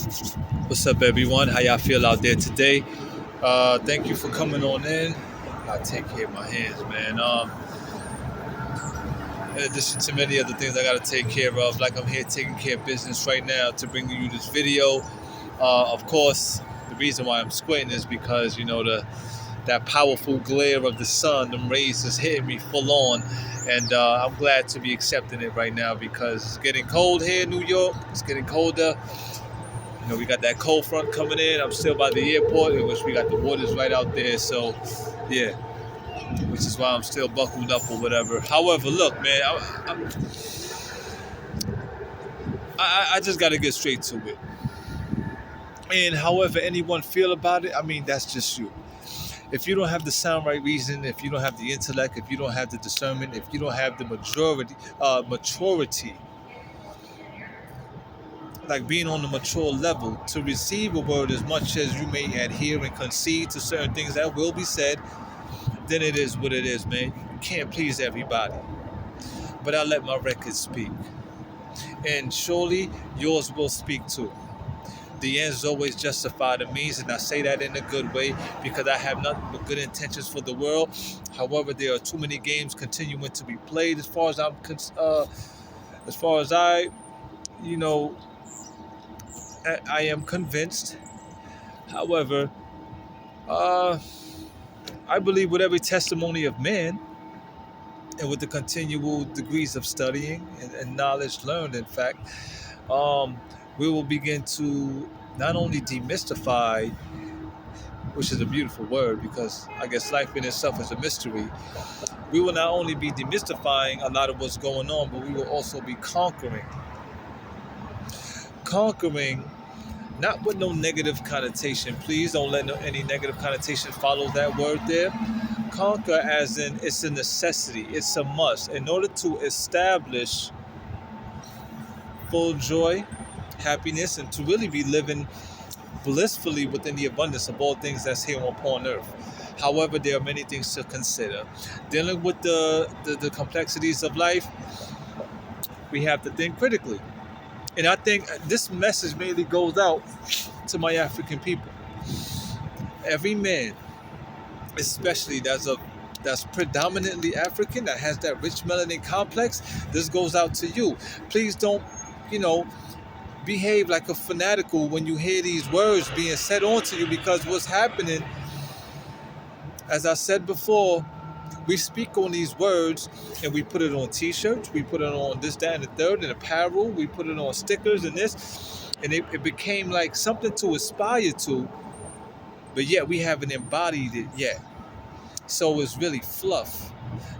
What's up, everyone? How y'all feel out there today? Thank you for coming on in. I take care of my hands, man. In addition to many other things I gotta take care of, like I'm here taking care of business right now to bring you this video. Of course, the reason why I'm squinting is because that powerful glare of the sun, them rays is hitting me full on, and I'm glad to be accepting it right now because it's getting cold here in New York. It's getting colder. We got that cold front coming in. I'm still by the airport, in which we got the waters right out there. So, yeah, which is why I'm still buckled up or whatever. However, look, man, I just got to get straight to it. And however anyone feel about it, I mean, that's just you. If you don't have the sound right reason, if you don't have the intellect, if you don't have the discernment, if you don't have the maturity, like being on the mature level to receive a word as much as you may adhere and concede to certain things that will be said, then it is what it is, man. You can't please everybody. But I let my record speak. And surely yours will speak too. The ends always justify the means, and I say that in a good way because I have nothing but good intentions for the world. However, there are too many games continuing to be played as far as you know, I am convinced. However, I believe with every testimony of man and with the continual degrees of studying and knowledge learned, in fact, we will begin to not only demystify, which is a beautiful word because I guess life in itself is a mystery. We will not only be demystifying a lot of what's going on, but we will also be conquering. Conquering, not with no negative connotation. Please don't let any negative connotation follow that word there. Conquer as in it's a necessity, it's a must. In order to establish full joy, happiness, and to really be living blissfully within the abundance of all things that's here upon earth. However, there are many things to consider. Dealing with the complexities of life, we have to think critically. And I think this message mainly goes out to my African people. Every man, especially that's predominantly African, that has that rich melanin complex, this goes out to you. Please don't, you know, behave like a fanatical when you hear these words being said onto you, because what's happening, as I said before, we speak on these words and we put it on t-shirts, we put it on this, that, and the third, and apparel, we put it on stickers and this, and it became like something to aspire to, but yet we haven't embodied it yet. So it's really fluff.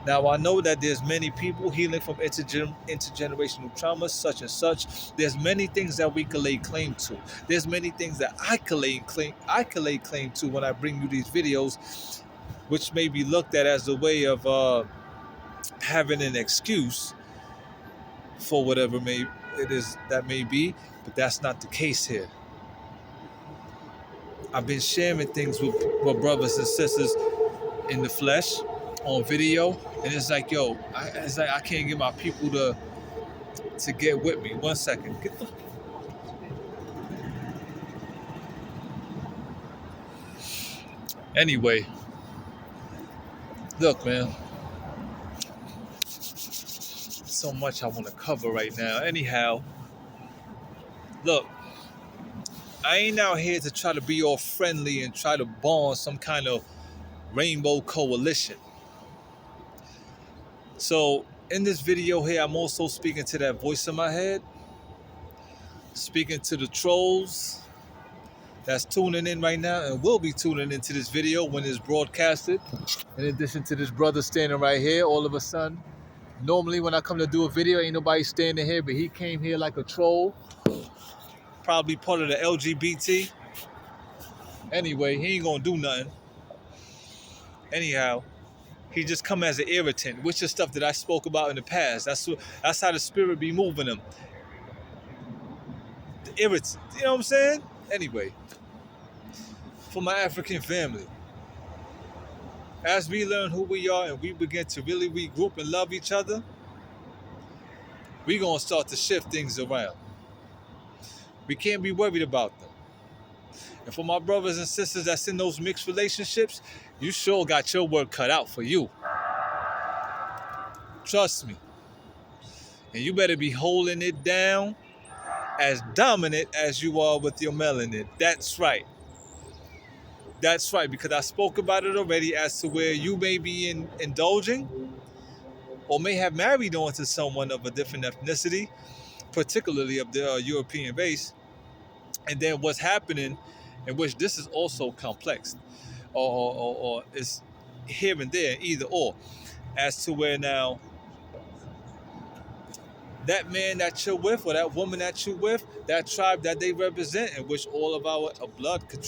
Now, I know that there's many people healing from intergenerational traumas, such and such. There's many things that we can lay claim to. There's many things that I can lay claim to when I bring you these videos, which may be looked at as a way of having an excuse for whatever it is that may be, but that's not the case here. I've been sharing things with brothers and sisters in the flesh, on video, and it's like, yo, I can't get my people to get with me. 1 second. Anyway, look, man. So much I want to cover right now. Anyhow, look, I ain't out here to try to be all friendly and try to bond some kind of rainbow coalition. So in this video here, I'm also speaking to that voice in my head, speaking to the trolls that's tuning in right now and will be tuning into this video when it's broadcasted. In addition to this brother standing right here, all of a sudden, normally when I come to do a video, ain't nobody standing here, but he came here like a troll, probably part of the LGBT. Anyway, he ain't gonna do nothing. Anyhow, he just come as an irritant, which is stuff that I spoke about in the past. That's how the spirit be moving him. The irritant, you know what I'm saying? Anyway, for my African family, as we learn who we are and we begin to really regroup and love each other, we gonna start to shift things around. We can't be worried about them. And for my brothers and sisters that's in those mixed relationships, you sure got your work cut out for you. Trust me. And you better be holding it down as dominant as you are with your melanin. That's right. That's right, because I spoke about it already as to where you may be indulging or may have married on to someone of a different ethnicity, particularly of the European base. And then what's happening, in which this is also complex, or is here and there, either or, as to where now that man that you're with or that woman that you're with, that tribe that they represent, in which all of our blood could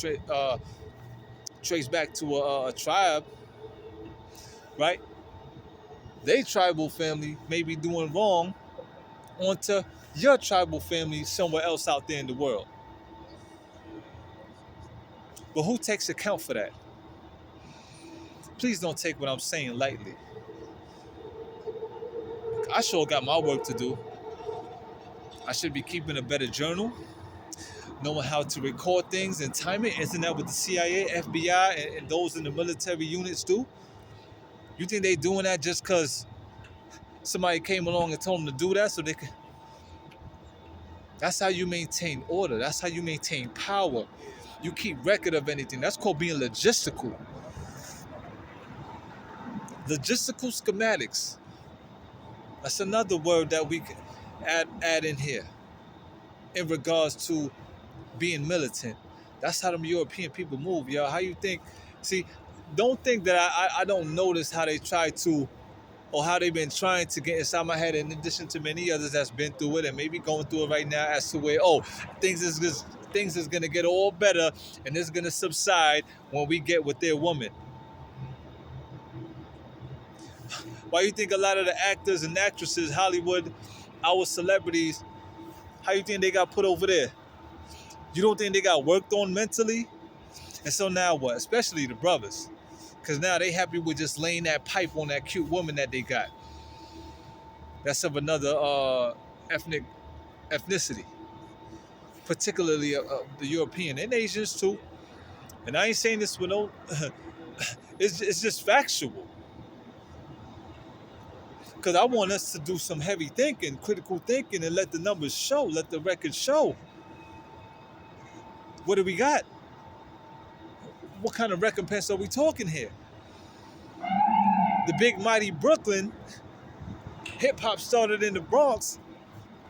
trace back to a tribe, right? They tribal family may be doing wrong onto your tribal family somewhere else out there in the world. But who takes account for that? Please don't take what I'm saying lightly. I sure got my work to do. I should be keeping a better journal, knowing how to record things and time it. Isn't that what the CIA, FBI, and those in the military units do? You think they doing that just because somebody came along and told them to do that so they could? That's how you maintain order. That's how you maintain power. You keep record of anything. That's called being logistical. Logistical schematics. That's another word that we can add in here in regards to being militant. That's how them European people move, yo. How you think? See, don't think that I don't notice how they try to, or how they've been trying to get inside my head, in addition to many others that's been through it and maybe going through it right now, as to where, things is gonna get all better and it's gonna subside when we get with their woman. Why you think a lot of the actors and actresses, Hollywood, our celebrities, how you think they got put over there? You don't think they got worked on mentally? And so now what? Especially the brothers. Because now they happy with just laying that pipe on that cute woman that they got. That's of another ethnicity. Particularly the European and Asians too. And I ain't saying this with no... it's just factual. Because I want us to do some heavy thinking, critical thinking, and let the numbers show, let the record show. What do we got? What kind of recompense are we talking here? The big mighty Brooklyn, hip hop started in the Bronx,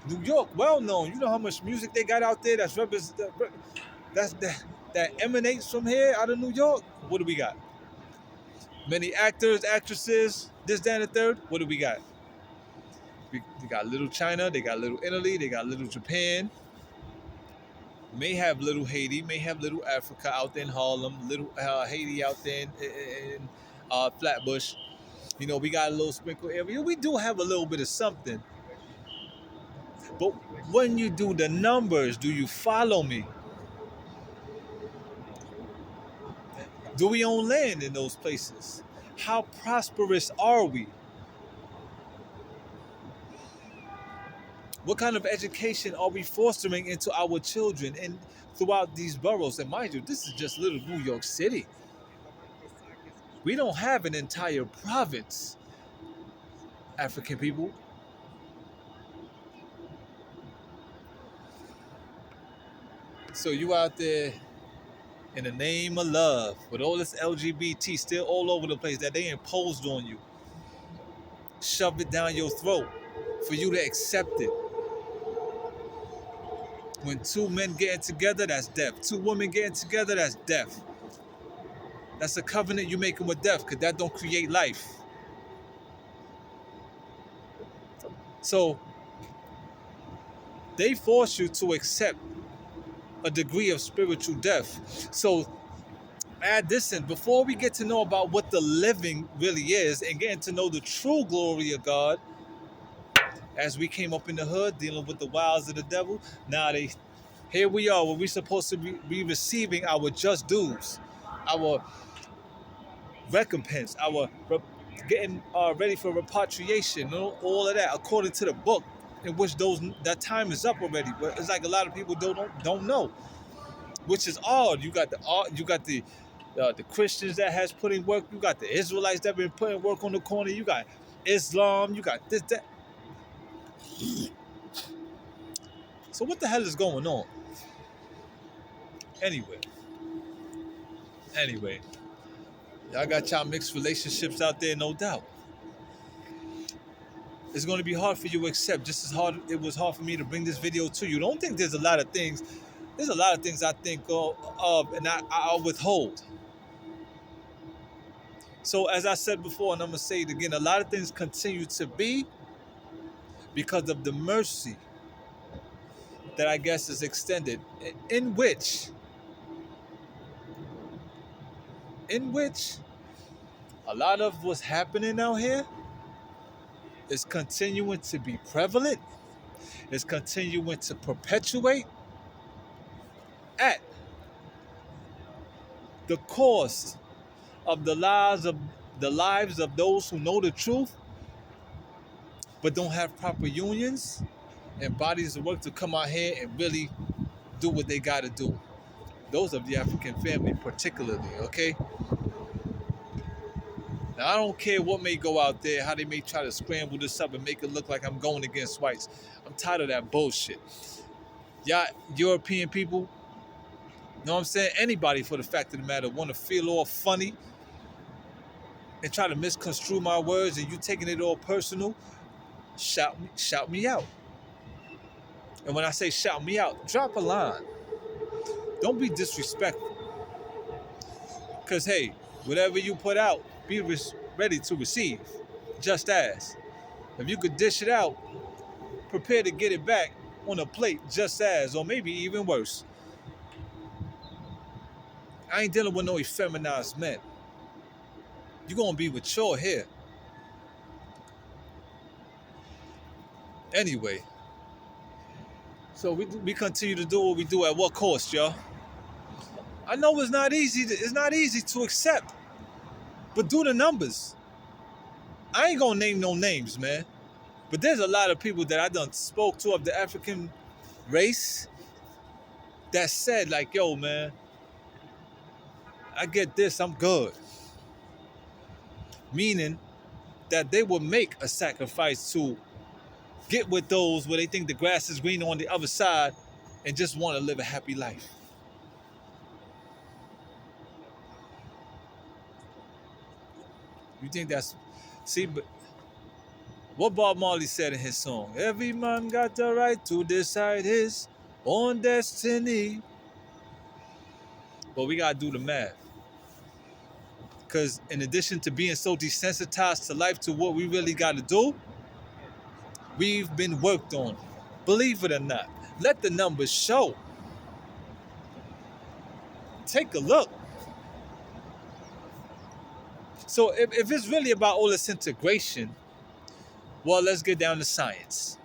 New York, well known. You know how much music they got out there that emanates from here out of New York? What do we got? Many actors, actresses, this, that, and the third. What do we got? They got little China, they got little Italy, they got little Japan. May have little Haiti, may have little Africa out there in Harlem, little Haiti out there in Flatbush. You know, we got a little sprinkle area. We do have a little bit of something. But when you do the numbers, do you follow me? Do we own land in those places? How prosperous are we? What kind of education are we fostering into our children and throughout these boroughs? And mind you, this is just little New York City. We don't have an entire province, African people. So you out there in the name of love with all this LGBT still all over the place that they imposed on you. Shove it down your throat for you to accept it. When two men getting together, that's death. Two women getting together, that's death. That's a covenant you're making with death, because that don't create life. So they force you to accept a degree of spiritual death. So add this in before we get to know about what the living really is and getting to know the true glory of God. As we came up in the hood dealing with the wiles of the devil, now here we are where we're supposed to be receiving our just dues, our recompense, our getting ready for repatriation, all of that according to the book, in which that time is up already. But it's like a lot of people don't know, which is odd. You got the Christians that has put in work. You got the Israelites that been putting work on the corner. You got Islam. You got this that. So what the hell is going on? Anyway, y'all got y'all mixed relationships out there, no doubt. It's going to be hard for you to accept, just as hard it was hard for me to bring this video to you. Don't think there's a lot of things. There's a lot of things I think of, and I'll withhold. So as I said before, and I'm going to say it again, a lot of things continue to be because of the mercy that I guess is extended, in which a lot of what's happening out here is continuing to be prevalent, is continuing to perpetuate at the cost of the lives of those who know the truth but don't have proper unions and bodies of work to come out here and really do what they got to do. Those of the African family particularly, okay? Now, I don't care what may go out there, how they may try to scramble this up and make it look like I'm going against whites. I'm tired of that bullshit. Y'all European people, know what I'm saying? Anybody, for the fact of the matter, want to feel all funny and try to misconstrue my words and you taking it all personal, shout me out. And when I say shout me out, drop a line. Don't be disrespectful. Because, hey, whatever you put out, be ready to receive. Just as. If you could dish it out, prepare to get it back on a plate just as, or maybe even worse. I ain't dealing with no effeminized men. You're going to be mature here. Anyway, so we continue to do what we do at what cost, y'all? I know it's not easy to accept, but do the numbers. I ain't gonna name no names, man, but there's a lot of people that I done spoke to of the African race that said like, yo, man, I get this, I'm good. Meaning that they will make a sacrifice to get with those where they think the grass is green on the other side and just want to live a happy life. You think that's... See, but what Bob Marley said in his song, every man got the right to decide his own destiny. But we got to do the math. Because in addition to being so desensitized to life, to what we really got to do, we've been worked on. Believe it or not. Let the numbers show. Take a look. So if it's really about all this integration, well, let's get down to science.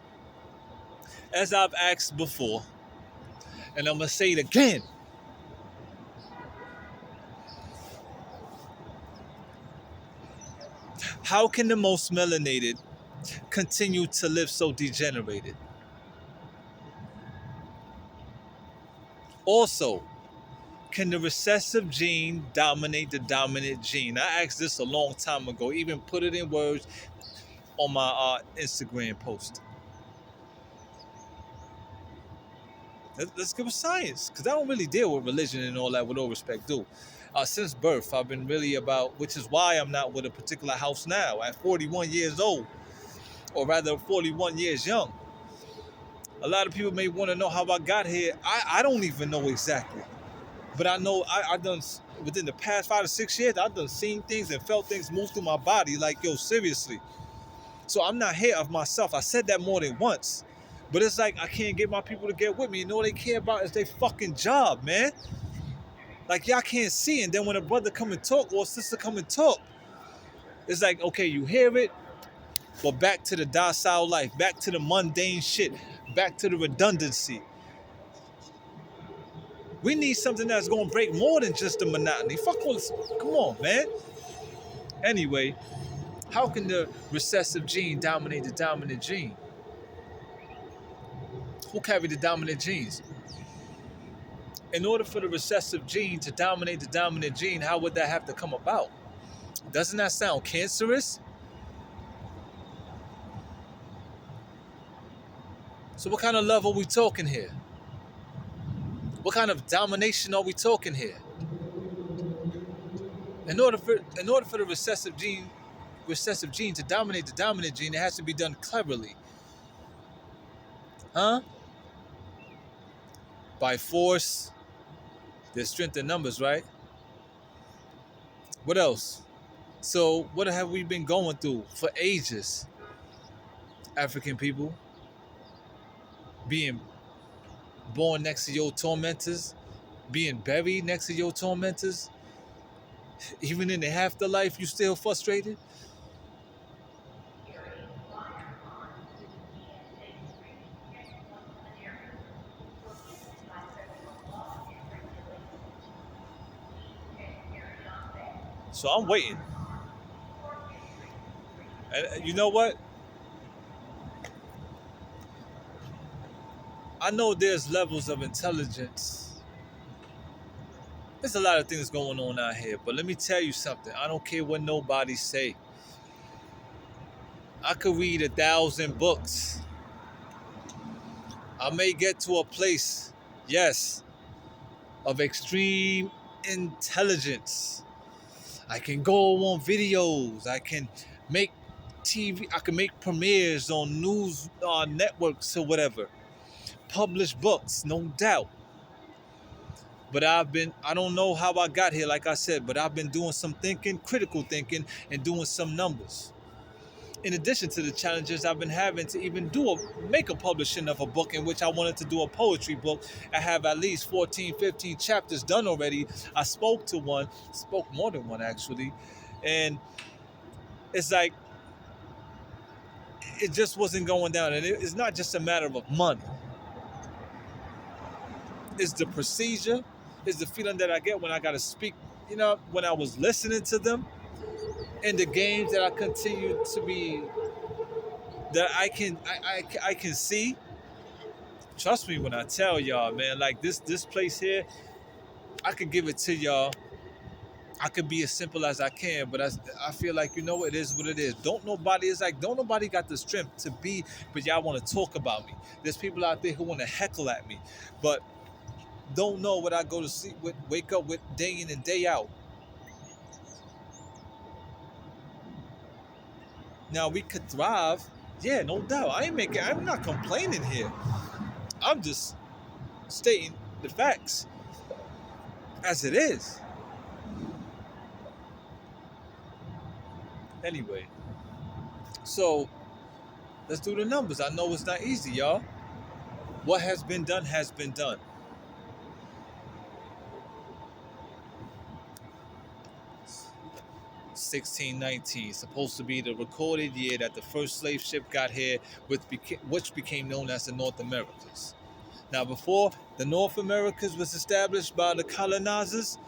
As I've asked before, and I'm going to say it again. How can the most melanated continue to live so degenerated? Also, can the recessive gene dominate the dominant gene? I asked this a long time ago, even put it in words on my Instagram post. Let's go with science, because I don't really deal with religion and all that, with all respect due. Since birth, I've been really about, which is why I'm not with a particular house now, at 41 years old, or rather 41 years young. A lot of people may want to know how I got here. I don't even know exactly. But I know I done, within the past 5 to 6 years, I've done seen things and felt things move through my body like, yo, seriously. So I'm not here of myself. I said that more than once. But it's like I can't get my people to get with me. And all they care about is their fucking job, man. Like, y'all can't see. And then when a brother come and talk or a sister come and talk, it's like, okay, you hear it, but back to the docile life, back to the mundane shit, back to the redundancy. We need something that's going to break more than just the monotony. Fuck all this. Come on, man. Anyway, how can the recessive gene dominate the dominant gene? Who carry the dominant genes? In order for the recessive gene to dominate the dominant gene, how would that have to come about? Doesn't that sound cancerous? So what kind of love are we talking here? What kind of domination are we talking here? In order for the recessive gene to dominate the dominant gene, it has to be done cleverly. Huh? By force. There's strength in numbers, right? What else? So what have we been going through for ages? African people being born next to your tormentors, being buried next to your tormentors, even in the afterlife, you still frustrated? So I'm waiting. And you know what? I know there's levels of intelligence. There's a lot of things going on out here, but let me tell you something. I don't care what nobody say. I could read 1,000 books. I may get to a place, yes, of extreme intelligence. I can go on videos. I can make TV. I can make premieres on news networks or whatever. Publish books, no doubt. But I don't know how I got here, like I said, but I've been doing some thinking, critical thinking, and doing some numbers. In addition to the challenges I've been having to even make a publishing of a book in which I wanted to do a poetry book. I have at least 14, 15 chapters done already. I spoke more than one actually. And it's like, it just wasn't going down. And it's not just a matter of money. It's the procedure, it's the feeling that I get when I got to speak, when I was listening to them, and the games that I continue to be, that I can see. Trust me when I tell y'all, man, like this place here, I could give it to y'all. I could be as simple as I can, but I feel like, it is what it is. Don't nobody got the strength to be, but y'all want to talk about me. There's people out there who want to heckle at me, but don't know what I go to sleep with, wake up with day in and day out. Now we could thrive, yeah, no doubt. I'm not complaining here. I'm just stating the facts as it is. Anyway, so let's do the numbers. I know it's not easy, y'all. What has been done has been done. 1619, supposed to be the recorded year that the first slave ship got here, which became known as the North Americas. Now, before the North Americas was established by the colonizers,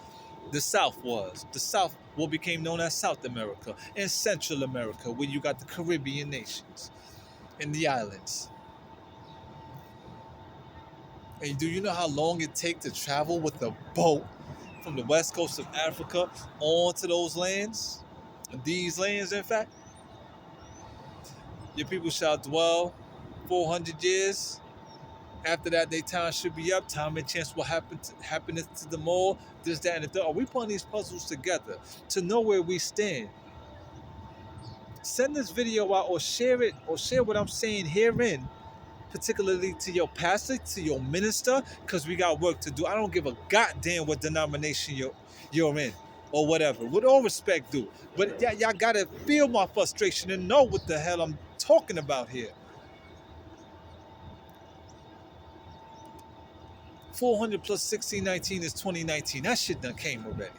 the South was. The South, what became known as South America, and Central America, where you got the Caribbean nations and the islands. And do you know how long it takes to travel with a boat from the west coast of Africa onto those lands? These lands, in fact. Your people shall dwell 400 years. After that, their time should be up. Time and chance will happen to them all. This, that, and the third. Are we putting these puzzles together to know where we stand? Send this video out or share it, or share what I'm saying herein, particularly to your pastor, to your minister, because we got work to do. I don't give a goddamn what denomination you're in or whatever. With all respect, do. But y'all gotta feel my frustration and know what the hell I'm talking about here. 400 plus 1619 is 2019. That shit done came already.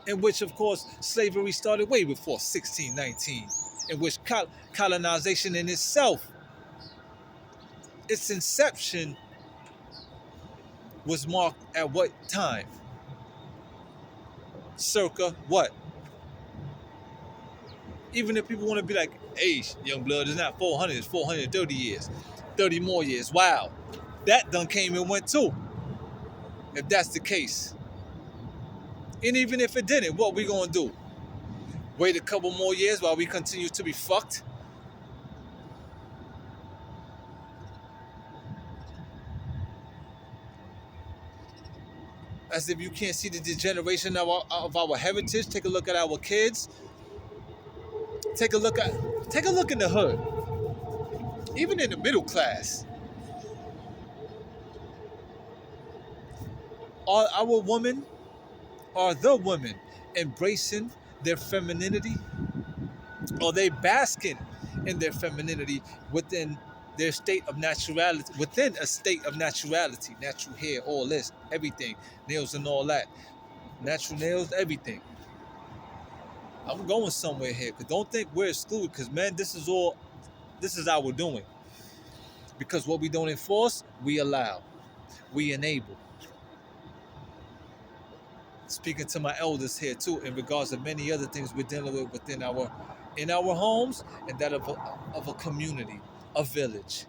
In which, of course, slavery started way before 1619. In which colonization in itself, its inception was marked at what time? Circa what? Even if people want to be like, hey, young blood, it's not 400, it's 430 years. 30 more years. Wow. That done came and went too. If that's the case. And even if it didn't, what we gonna do? Wait a couple more years while we continue to be fucked? As if you can't see the degeneration of our heritage. Take a look at our kids. Take a look in the hood. Even in the middle class. Are our women, are the women embracing their femininity? Are they basking in their femininity within their state of naturality, within a state of naturality, natural hair, all this, everything, nails and all that, natural nails, everything. I'm going somewhere here, because don't think we're excluded, because man, this is our doing. Because what we don't enforce, we allow, we enable. Speaking to my elders here too, in regards to many other things we're dealing with within in our homes, and that of a community, a village.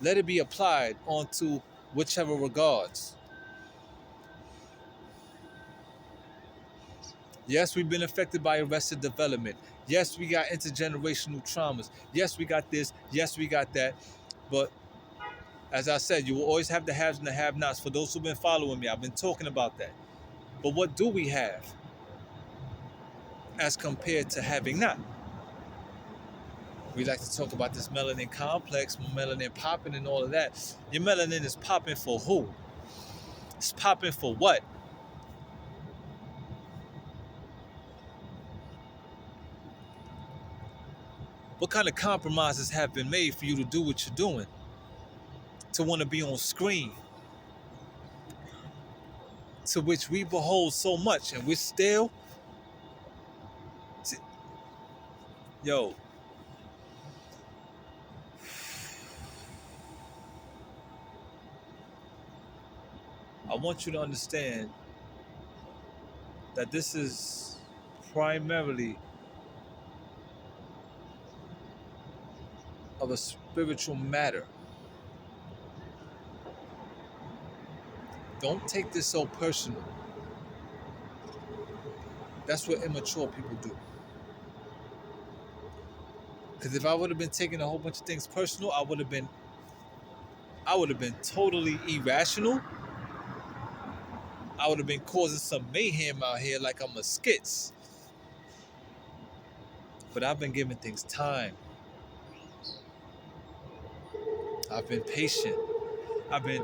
Let it be applied onto whichever regards. Yes, we've been affected by arrested development. Yes, we got intergenerational traumas. Yes, we got this. Yes, we got that. But as I said, you will always have the haves and the have-nots. For those who've been following me, I've been talking about that. But what do we have as compared to having not? We like to talk about this melanin complex, melanin popping and all of that. Your melanin is popping for who? It's popping for what? What kind of compromises have been made for you to do what you're doing? To want to be on screen, to which we behold so much, and we're still, yo, I want you to understand that this is primarily of a spiritual matter. Don't take this so personal. That's what immature people do. Because if I would have been taking a whole bunch of things personal, I would have been totally irrational. I would have been causing some mayhem out here like I'm a skits. But I've been giving things time. I've been patient. I've been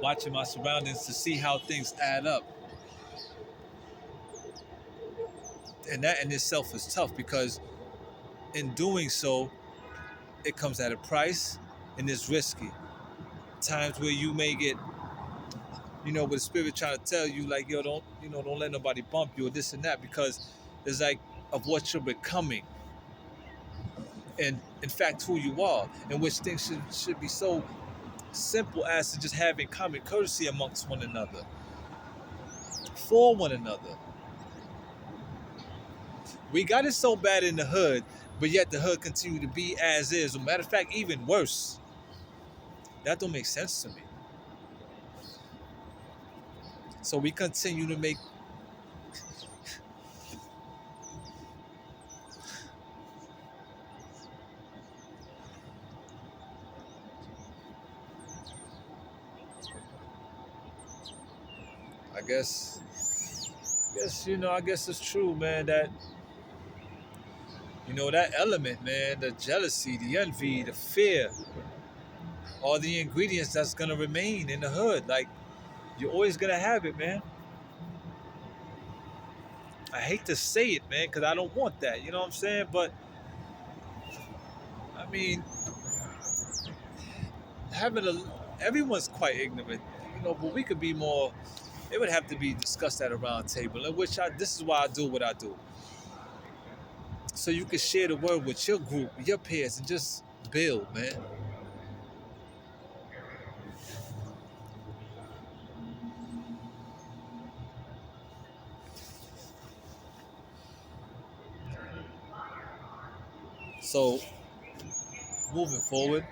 watching my surroundings to see how things add up. And that in itself is tough, because in doing so, it comes at a price and it's risky. Times where you may get, with the spirit trying to tell you, like, yo, don't let nobody bump you or this and that, because it's like of what you're becoming. And in fact, who you are, in which things should be so simple as to just having common courtesy amongst one another, for one another. We got it so bad in the hood, but yet the hood continue to be as is. As a matter of fact, even worse. That don't make sense to me. So we continue to make I guess it's true, man, that that element, man, the jealousy, the envy, the fear, are the ingredients that's gonna remain in the hood. Like, you're always gonna have it, man. I hate to say it, man, because I don't want that. You know what I'm saying? But I mean, having everyone's quite ignorant, but we could be more. It would have to be discussed at a round table, in which this is why I do what I do. So you can share the word with your group, your peers, and just build, man. So moving forward,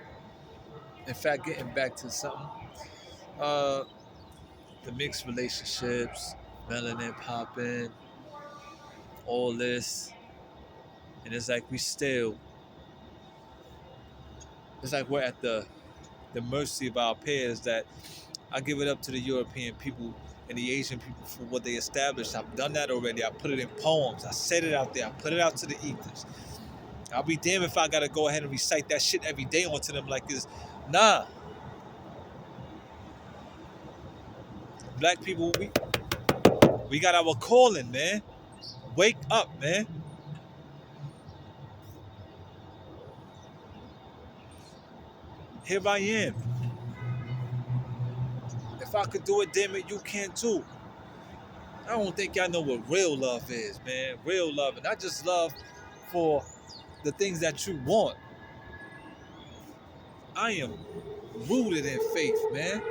In fact, getting back to something, uh, the mixed relationships, melanin popping, all this, and it's like we still, it's like we're at the mercy of our peers. That I give it up to the European people and the Asian people for what they established. I've done that already. I put it in poems. I said it out there. I put it out to the ethers. I'll be damned if I gotta go ahead and recite that shit every day onto them like this. Nah, black people, we got our calling, man. Wake up, man. Here I am. If I could do it, damn it, you can too. I don't think y'all know what real love is, man. Real love, and not just love for the things that you want. I am rooted in faith, man.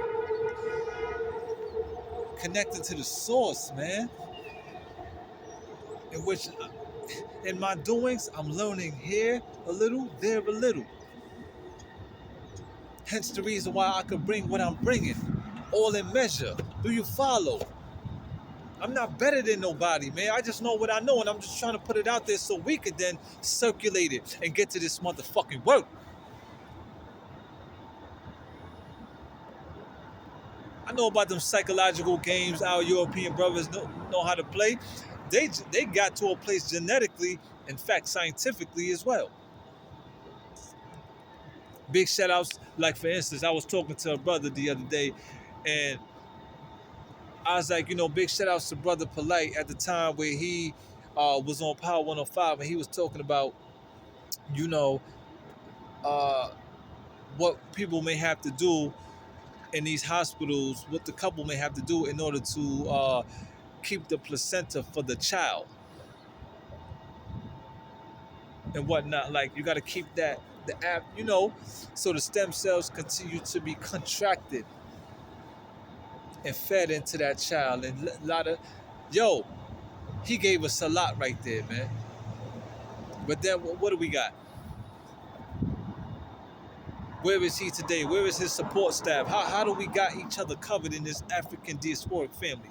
Connected to the source, man. In which, in my doings, I'm learning here a little, there a little. Hence the reason why I could bring what I'm bringing, all in measure. Do you follow? I'm not better than nobody, man. I just know what I know, and I'm just trying to put it out there so we could then circulate it and get to this motherfucking work. I know about them psychological games our European brothers know how to play. They got to a place genetically, in fact, scientifically as well. Big shout outs, like for instance, I was talking to a brother the other day, and I was like, big shout outs to Brother Polite at the time where he was on Power 105, and he was talking about, you know, uh, what people may have to do in these hospitals, what the couple may have to do in order to keep the placenta for the child and whatnot. Like, you got to keep the app, so the stem cells continue to be contracted and fed into that child. And a lot of, he gave us a lot right there, man. But then what do we got? Where is he today? Where is his support staff? How do we got each other covered in this African diasporic family?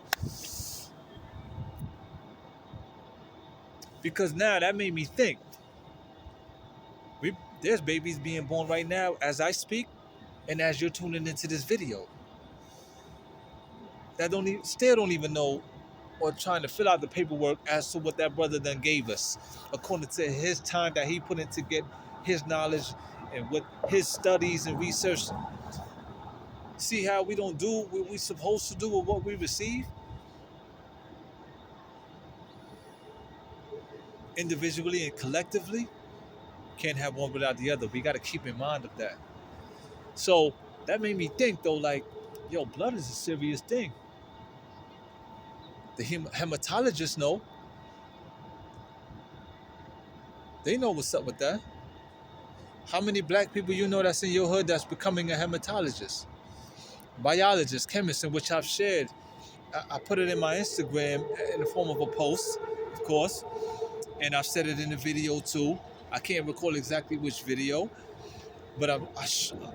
Because now that made me think. There's babies being born right now as I speak and as you're tuning into this video that still don't even know or trying to fill out the paperwork as to what that brother then gave us according to his time that he put in to get his knowledge and what his studies and research. See how we don't do what we're supposed to do with what we receive? Individually and collectively. Can't have one without the other. We got to keep in mind of that. So that made me think though, like, blood is a serious thing. The hematologists know. They know what's up with that. How many black people you know that's in your hood that's becoming a hematologist? Biologist, chemist, in which I've shared. I put it in my Instagram in the form of a post, of course, and I've said it in the video too. I can't recall exactly which video, but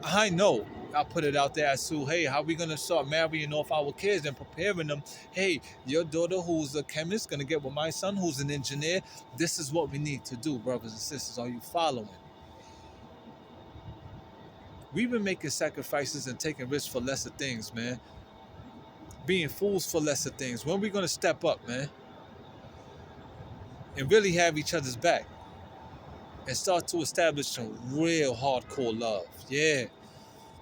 I know I put it out there as to, hey, how are we going to start marrying off our kids and preparing them? Hey, your daughter who's a chemist going to get with my son who's an engineer. This is what we need to do, brothers and sisters. Are you following? We've been making sacrifices and taking risks for lesser things, man. Being fools for lesser things. When are we going to step up, man? And really have each other's back? And start to establish some real hardcore love. Yeah.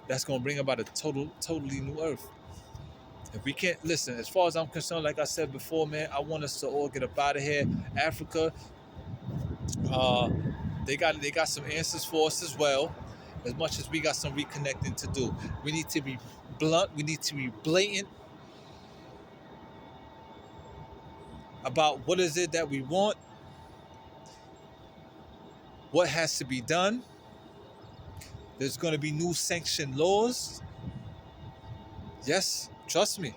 That's going to bring about a totally new earth. If we can't, listen, as far as I'm concerned, like I said before, man, I want us to all get up out of here. Africa, they got some answers for us as well, as much as we got some reconnecting to do. We need to be blunt. We need to be blatant about what is it that we want, what has to be done. There's going to be new sanctioned laws. Yes, trust me.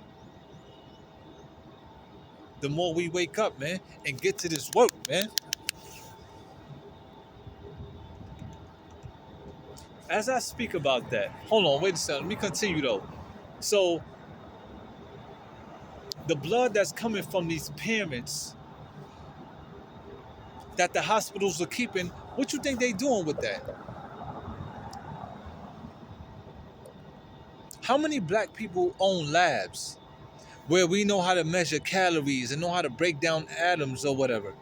The more we wake up, man, and get to this work, man. As I speak about that, hold on, wait a second. Let me continue though. So the blood that's coming from these parents that the hospitals are keeping, what you think they doing with that? How many black people own labs where we know how to measure calories and know how to break down atoms or whatever,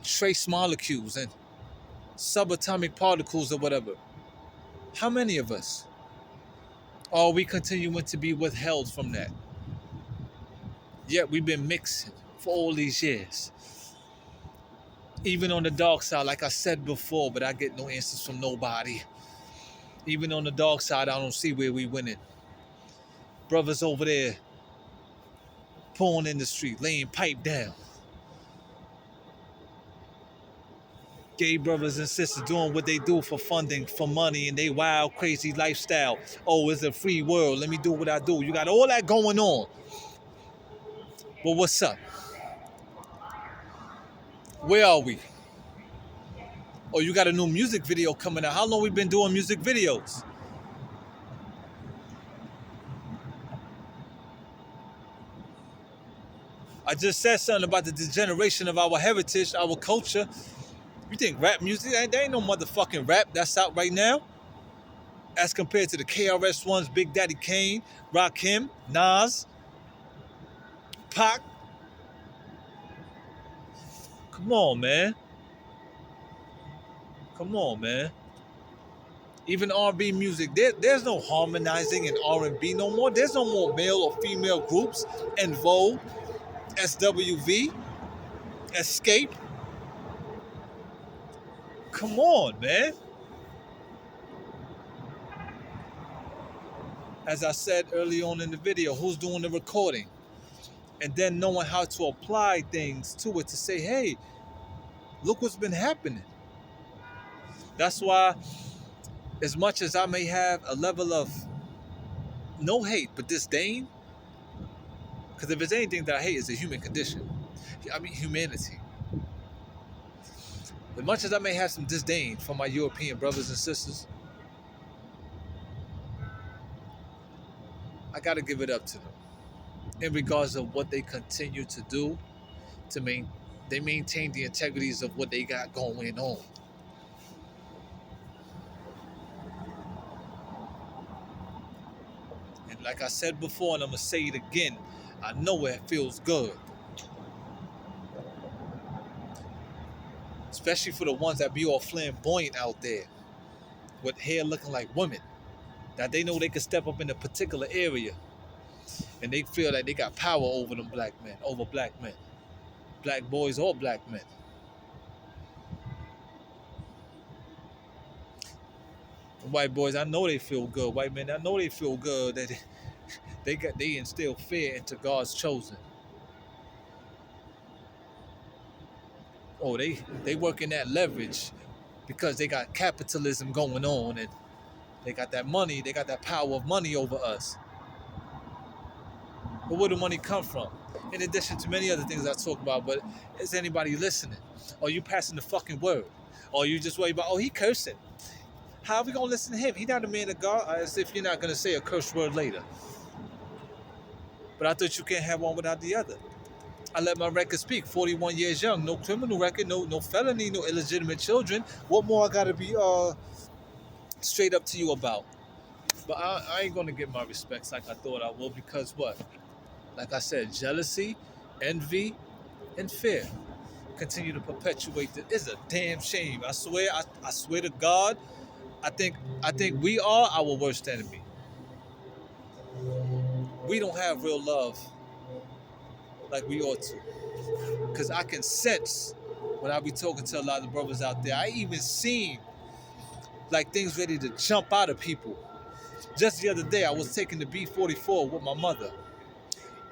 trace molecules and subatomic particles or whatever? How many of us are we continuing to be withheld from that? Yet we've been mixing for all these years. Even on the dark side, like I said before, but I get no answers from nobody. Even on the dark side, I don't see where we winning. Brothers over there, pulling in the street, laying pipe down. Gay brothers and sisters doing what they do for funding, for money, and they wild, crazy lifestyle. Oh, it's a free world. Let me do what I do. You got all that going on. Well, what's up? Where are we? Oh, you got a new music video coming out. How long we been doing music videos? I just said something about the degeneration of our heritage, our culture. You think rap music? There ain't no motherfucking rap that's out right now. As compared to the KRS Ones, Big Daddy Kane, Rakim, Nas, Pac. Come on, man. Come on, man. Even R&B music, there's no harmonizing in R&B no more. There's no more male or female groups. En Vogue, SWV, Escape. Come on, man. As I said early on in the video, who's doing the recording? And then knowing how to apply things to it to say, hey, look what's been happening. That's why, as much as I may have a level of no hate, but disdain, because if it's anything that I hate, it's a human condition. I mean, humanity. As much as I may have some disdain for my European brothers and sisters, I got to give it up to them in regards of what they continue to do to they maintain the integrities of what they got going on. And like I said before, and I'm going to say it again, I know it feels good. Especially for the ones that be all flamboyant out there with hair looking like women. That they know they can step up in a particular area and they feel like they got power over them black men, over black men. Black boys or black men. White boys, I know they feel good. White men, I know they feel good that they instill fear into God's chosen. Oh, they working that leverage because they got capitalism going on and they got that money, they got that power of money over us. But where do money come from? In addition to many other things I talk about, but is anybody listening? Or you passing the fucking word? Or you just worry about, oh, he cursing. How are we going to listen to him? He not a man of God, as if you're not going to say a curse word later. But I thought you can't have one without the other. I let my record speak. 41 years young, no criminal record, no felony, no illegitimate children. What more I got to be straight up to you about? But I ain't going to get my respects like I thought I would because what? Like I said, jealousy, envy, and fear continue to perpetuate this. It's a damn shame. I swear to God, I think we are our worst enemy. We don't have real love like we ought to. Because I can sense when I be talking to a lot of brothers out there, I even seen like things ready to jump out of people. Just the other day, I was taking the B44 with my mother.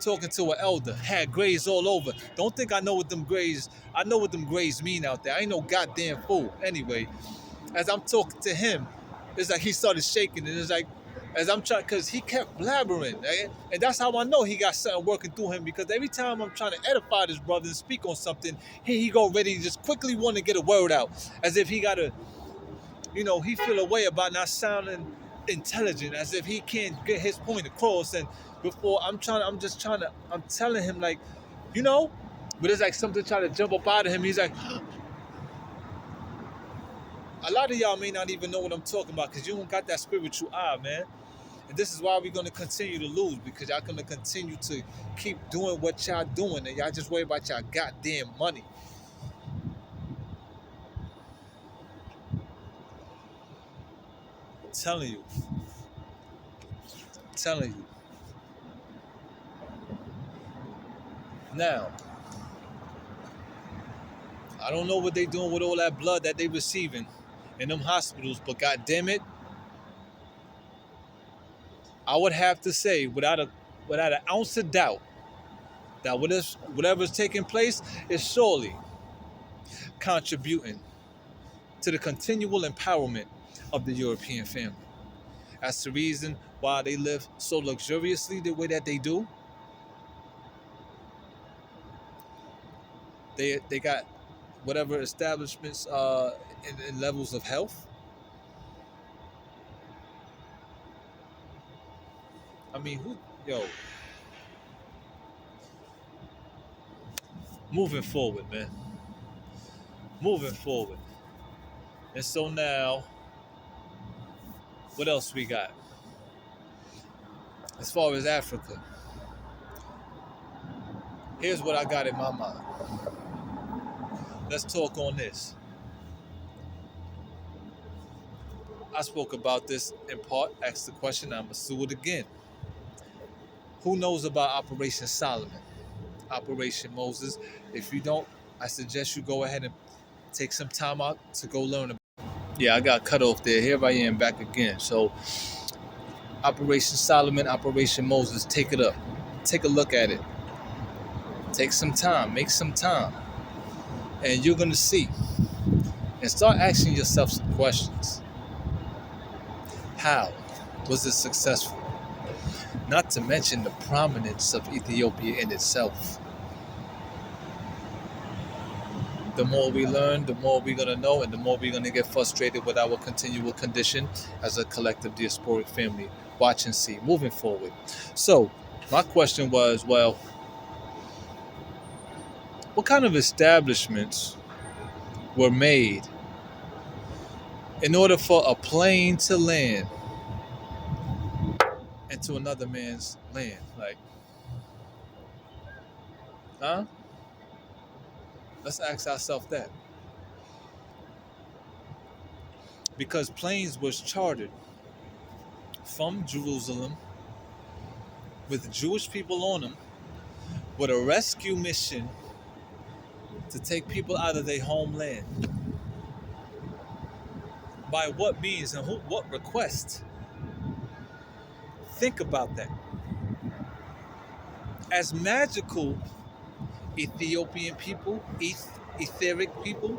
Talking to an elder, had grays all over. Don't think I know what them grays mean out there. I ain't no goddamn fool. Anyway, as I'm talking to him, it's like he started shaking, and it's like, as I'm trying, because he kept blabbering, right? And that's how I know he got something working through him, because every time I'm trying to edify this brother and speak on something, he go ready to just quickly want to get a word out, as if he got to he feel a way about not sounding intelligent, as if he can't get his point across. And before I'm telling him like, but it's like something trying to jump up out of him. He's like, a lot of y'all may not even know what I'm talking about because you don't got that spiritual eye, man. And this is why we're going to continue to lose, because y'all going to continue to keep doing what y'all doing, and y'all just worry about y'all goddamn money. I'm telling you. Now, I don't know what they doing with all that blood that they receiving in them hospitals, but god damn it, I would have to say without an ounce of doubt that whatever's taking place is surely contributing to the continual empowerment of the European family. That's the reason why they live so luxuriously the way that they do. They got whatever establishments in levels of health. I mean, moving forward, man. Moving forward. And so now, what else we got? As far as Africa, here's what I got in my mind. Let's talk on this. I spoke about this in part, asked the question, I'm going to do it again. Who knows about Operation Solomon? Operation Moses? If you don't, I suggest you go ahead and take some time out to go learn about it. Yeah, I got cut off there. Here I am back again. So, Operation Solomon, Operation Moses, take it up. Take a look at it. Take some time, make some time. And you're going to see. And start asking yourself some questions. How was it successful? Not to mention the prominence of Ethiopia in itself. The more we learn, the more we're going to know, and the more we're going to get frustrated with our continual condition as a collective diasporic family. Watch and see, moving forward. So, my question was, well, what kind of establishments were made in order for a plane to land into another man's land? Like, huh? Let's ask ourselves that. Because planes was chartered from Jerusalem with Jewish people on them with a rescue mission to take people out of their homeland. By what means and what request? Think about that. As magical Ethiopian people, etheric people,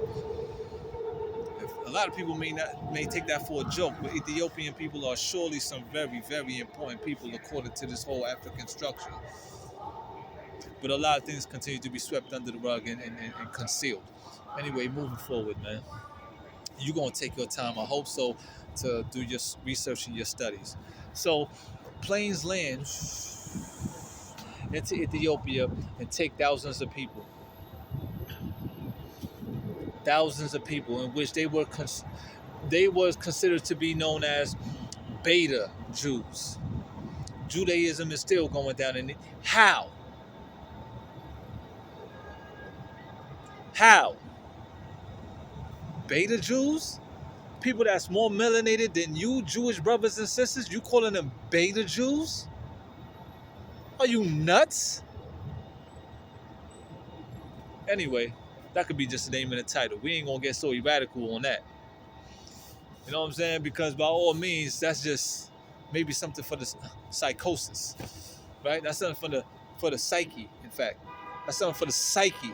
a lot of people may take that for a joke, but Ethiopian people are surely some very, very important people according to this whole African structure. But a lot of things continue to be swept under the rug and concealed. Anyway, moving forward, man. You're going to take your time, I hope so, to do your research and your studies. So, planes land into Ethiopia and take thousands of people. Thousands of people, in which they was considered to be known as Beta Jews. Judaism is still going down in it. How? Beta Jews? People that's more melanated than you, Jewish brothers and sisters, you calling them Beta Jews? Are you nuts? Anyway, that could be just the name of the title. We ain't gonna get so radical on that. You know what I'm saying? Because by all means, that's just maybe something for the psychosis, right? That's something for the psyche. In fact, that's something for the psyche,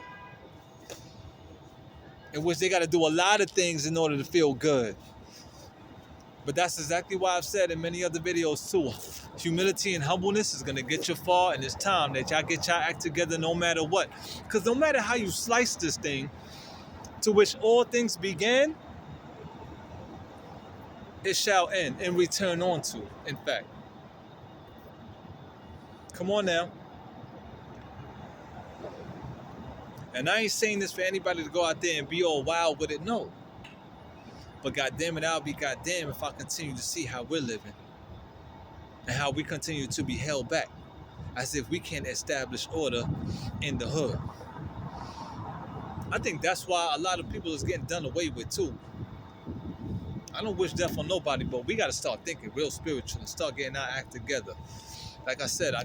in which they got to do a lot of things in order to feel good. But that's exactly why I've said in many other videos too. Humility and humbleness is gonna get you far, and it's time that y'all get y'all act together no matter what. Because no matter how you slice this thing, to which all things began, it shall end and return onto, in fact. Come on now. And I ain't saying this for anybody to go out there and be all wild with it, no. But goddamn it, I'll be goddamn if I continue to see how we're living and how we continue to be held back as if we can't establish order in the hood. I think that's why a lot of people is getting done away with too. I don't wish death on nobody, but we got to start thinking real spiritual and start getting our act together. Like I said, I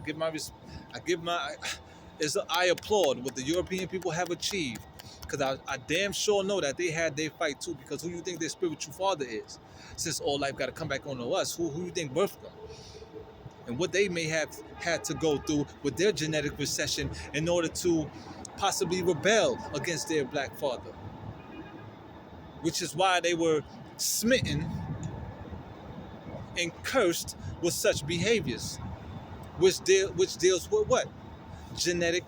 applaud what the European people have achieved, because I damn sure know that they had their fight too. Because who you think their spiritual father is? Since all life got to come back onto us, who you think birthed them? And what they may have had to go through with their genetic recession in order to possibly rebel against their black father, which is why they were smitten and cursed with such behaviors, which deals with what? Genetic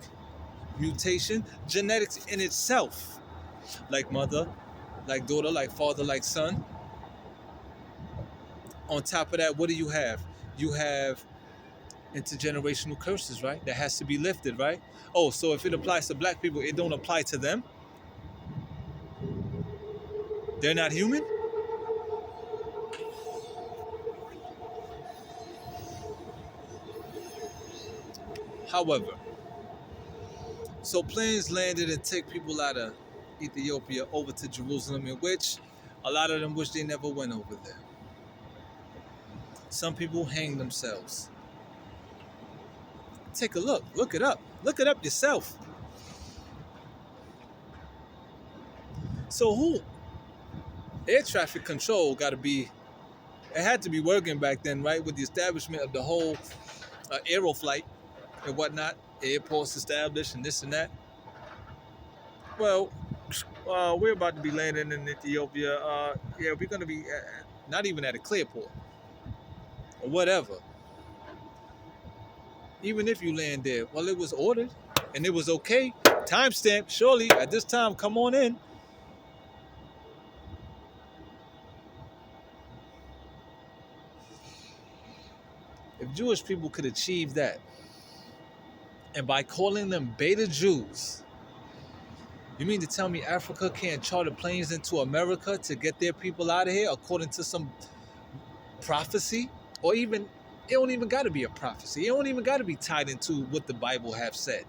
mutation, genetics in itself, like mother, like daughter, like father, like son. On top of that, what do you have? You have intergenerational curses, right? That has to be lifted, right? Oh, so if it applies to black people, it don't apply to them? They're not human? However, so planes landed and take people out of Ethiopia over to Jerusalem, in which a lot of them wish they never went over there. Some people hang themselves. Take a look. Look it up. Look it up yourself. So who? Air traffic control got to be, it had to be working back then, right? With the establishment of the whole Aeroflight and whatnot, airports established and this and that. Well, we're about to be landing in Ethiopia. Yeah, we're going to be not even at a clear port or whatever. Even if you land there, well, it was ordered and it was okay. Timestamp, surely at this time, come on in. If Jewish people could achieve that, and by calling them beta Jews, you mean to tell me Africa can't charter planes into America to get their people out of here according to some prophecy? Or even, it don't even got to be a prophecy. It don't even got to be tied into what the Bible have said.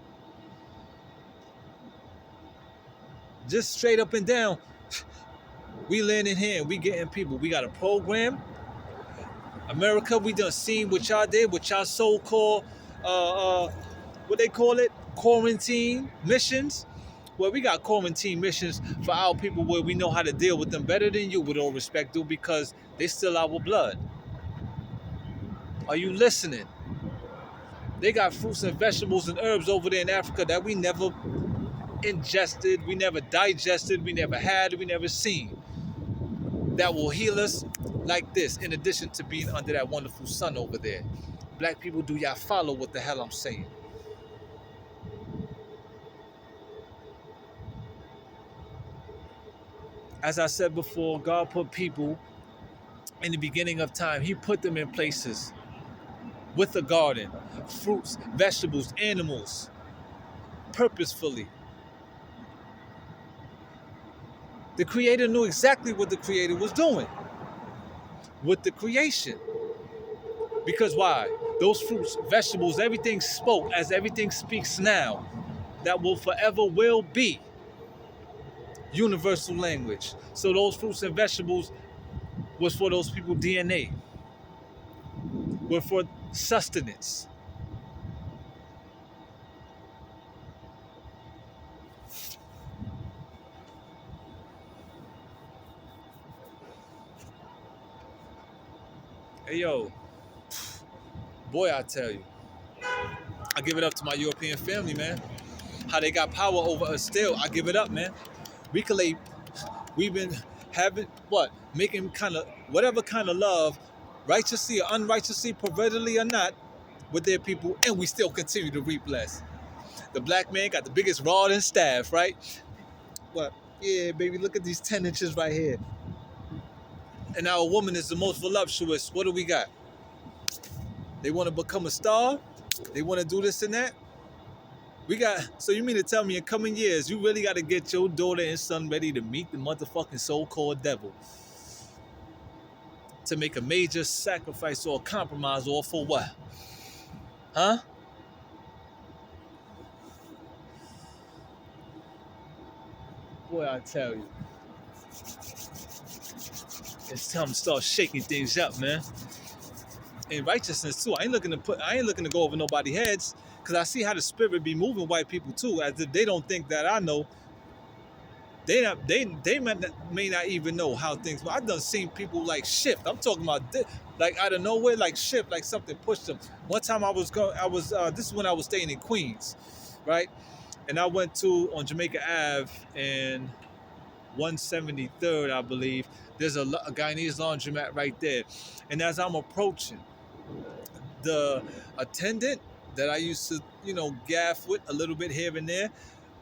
Just straight up and down, we landing here and we getting people. We got a program. America, we done seen what y'all did, what y'all so-called, what they call it, quarantine missions. Well, we got quarantine missions for our people where we know how to deal with them better than you, with all respect due, because they still our blood. Are you listening? They got fruits and vegetables and herbs over there in Africa that we never ingested, we never digested, we never had, we never seen, that will heal us like this, in addition to being under that wonderful sun over there. Black people, do y'all follow what the hell I'm saying? As I said before, God put people in the beginning of time. He put them in places with a garden, fruits, vegetables, animals, purposefully. The Creator knew exactly what the Creator was doing with the creation. Because why? Those fruits, vegetables, everything spoke as everything speaks now. That will forever will be universal language. So those fruits and vegetables was for those people DNA. Were for sustenance. Hey yo, boy, I tell you, I give it up to my European family, man. How they got power over us still, I give it up, man. We've been having, making kind of, whatever kind of love, righteously or unrighteously, pervertedly or not, with their people, and we still continue to reap less. The black man got the biggest rod and staff, right? What? Yeah, baby, look at these 10 inches right here. and our woman is the most voluptuous, what do we got? They want to become a star? They want to do this and that? So you mean to tell me in coming years, you really got to get your daughter and son ready to meet the motherfucking so-called devil? To make a major sacrifice or a compromise, or for what? Huh? Boy, I tell you. It's time to start shaking things up, man. And righteousness too. I ain't looking to go over nobody's heads, because I see how the spirit be moving white people too, as if they don't think that I know. They may not even know how things. But I done seen people like shift. I'm talking about like out of nowhere, like shift, like something pushed them. One time this is when I was staying in Queens, right? And I went to on Jamaica Ave and 173rd, I believe. There's a Guyanese laundromat right there, and as I'm approaching, the attendant that I used to, gaff with a little bit here and there,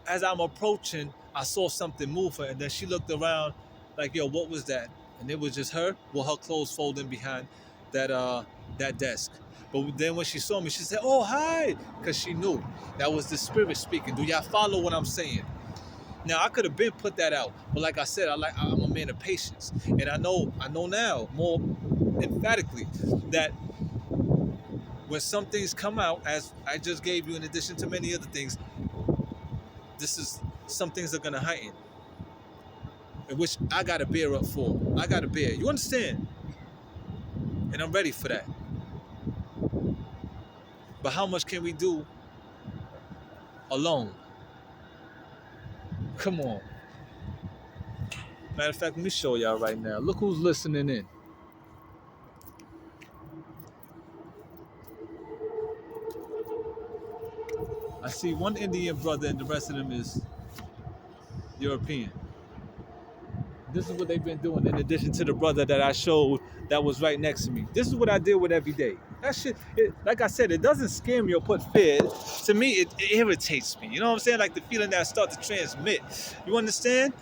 as I'm approaching, I saw something move her, and then she looked around like, yo, what was that? And it was just her with her clothes folding behind that desk. But then when she saw me, she said, oh, hi, because she knew that was the spirit speaking. Do y'all follow what I'm saying? Now, I could have been put that out, but like I said, I'm a man of patience. And I know now more emphatically that when some things come out, as I just gave you in addition to many other things, some things are going to heighten, in which I got to bear up for. I got to bear. You understand? And I'm ready for that. But how much can we do alone? Come on. Matter of fact, let me show y'all right now. Look who's listening in. I see one Indian brother and the rest of them is European. This is what they've been doing in addition to the brother that I showed that was right next to me. This is what I deal with every day. That shit, like I said, it doesn't scare me or put fear. To me, it irritates me. You know what I'm saying? Like the feeling that I start to transmit. You understand?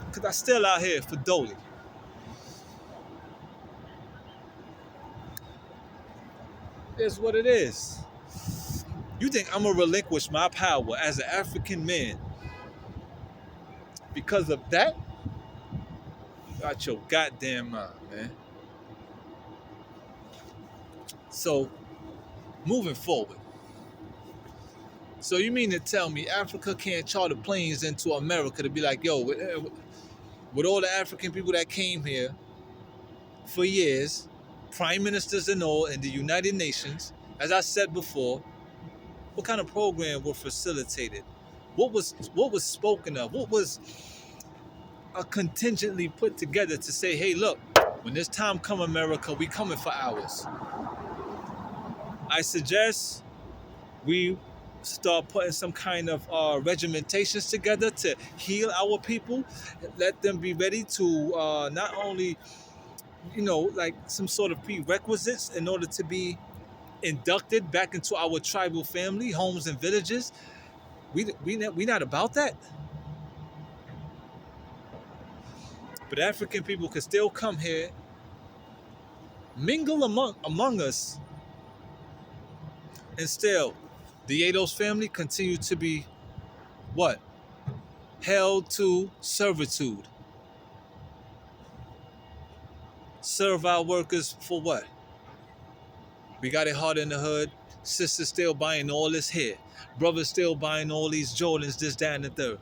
Because I still out here for Dolly. It's what it is. You think I'm going to relinquish my power as an African man because of that? Got your goddamn mind, man. So, moving forward. So you mean to tell me Africa can't charter planes into America to be like, yo, with all the African people that came here for years, prime ministers and all in the United Nations, as I said before, what kind of program were facilitated? What was spoken of? What was contingently put together to say, hey, look, when this time come America, we coming for ours. I suggest we start putting some kind of regimentations together to heal our people, let them be ready to not only, like some sort of prerequisites in order to be inducted back into our tribal family, homes and villages. We not about that. But African people can still come here, mingle among us, and still the Yados family continue to be what? Held to servitude. Serve our workers for what? We got it hard in the hood. Sisters still buying all this hair. Brothers still buying all these Jordans, this, that, and the third.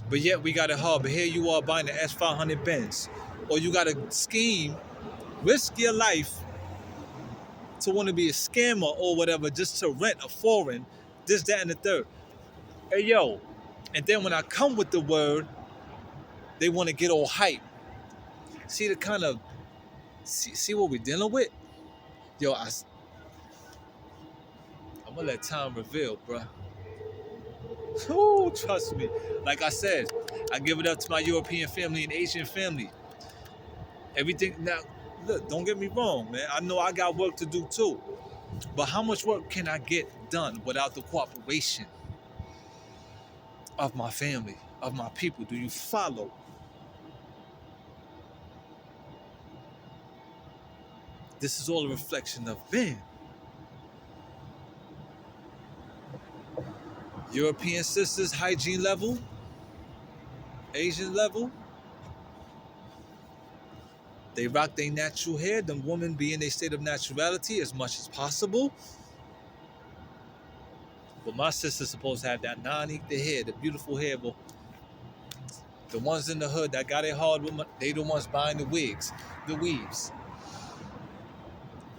But yet we got it hard. But here you are buying the S500 Benz. Or you got to scheme, risk your life to want to be a scammer or whatever just to rent a foreign, this, that, and the third. Hey, yo. And then when I come with the word, they want to get all hype. See the kind of, see what we're dealing with? Yo, I'm going to let time reveal, bruh. Ooh, trust me. Like I said, I give it up to my European family and Asian family. Everything, now, look, don't get me wrong, man. I know I got work to do too. But how much work can I get done without the cooperation of my family, of my people? Do you follow? This is all a reflection of man. European sisters, hygiene level, Asian level, they rock their natural hair. The women be in a state of naturality as much as possible. But my sister's supposed to have that non-equal hair, the beautiful hair. But the ones in the hood that got it hard, they the ones buying the wigs, the weaves,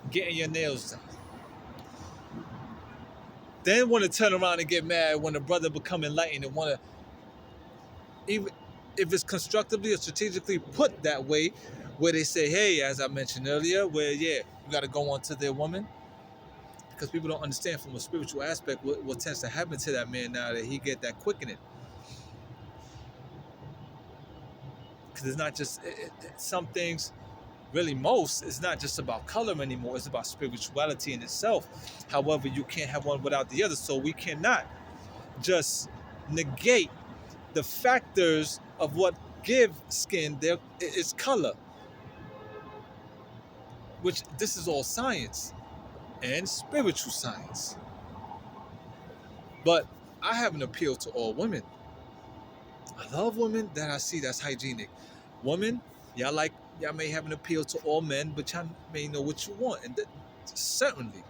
getting your nails done. Then want to turn around and get mad when the brother become enlightened and want to, even if it's constructively or strategically put that way, where they say, hey, as I mentioned earlier, where yeah, you got to go on to their woman, because people don't understand from a spiritual aspect what tends to happen to that man now that he get that quickening. Because it's not just some things. Really, most, it's not just about color anymore. It's about spirituality in itself. However, you can't have one without the other. So we cannot just negate the factors of what give skin its color, which this is all science and spiritual science. But I have an appeal to all women. I love women that I see that's hygienic. Women, y'all may have an appeal to all men, but y'all may know what you want, and certainly.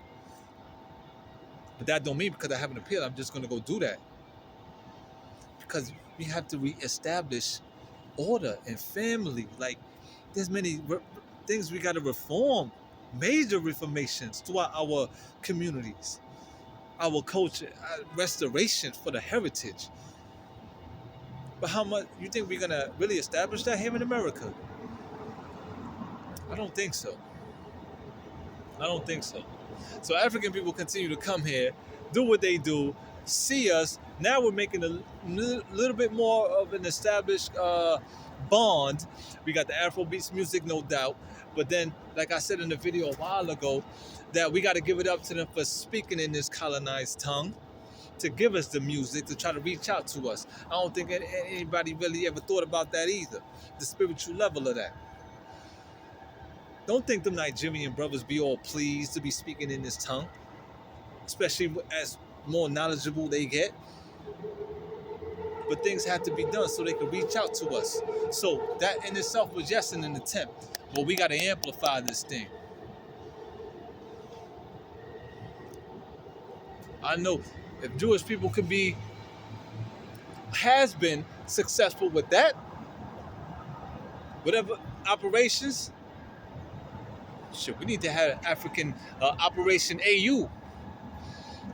But that don't mean because I have an appeal, I'm just gonna go do that. Because we have to reestablish order and family. Like, there's many things we got to reform, major reformations throughout our communities, our culture, restoration for the heritage. But how much you think we're gonna really establish that here in America? I don't think so. I don't think so. So African people continue to come here, do what they do, see us. Now we're making a little bit more of an established bond. We got the Afrobeats music, no doubt. But then, like I said in the video a while ago, that we got to give it up to them for speaking in this colonized tongue, to give us the music, to try to reach out to us. I don't think anybody really ever thought about that either, the spiritual level of that. Don't think them Nigerian brothers be all pleased to be speaking in this tongue, especially as more knowledgeable they get. But things have to be done so they can reach out to us. So that in itself was just an attempt. But we got to amplify this thing. I know if Jewish people could be, has been successful with that, whatever operations, shit, we need to have African Operation AU,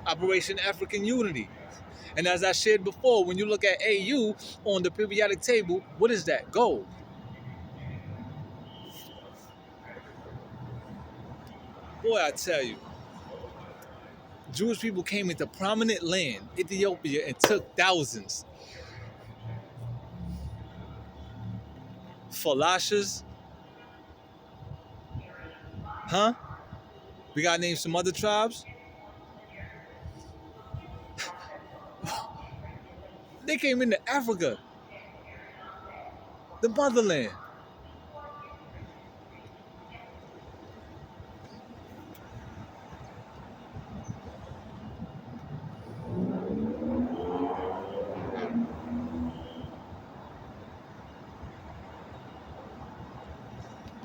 Operation African Unity. And as I shared before, when you look at AU on the periodic table, what is that? Gold. Boy, I tell you, Jewish people came into prominent land, Ethiopia, and took thousands. Falashas, huh? We gotta name some other tribes. They came into Africa, the motherland.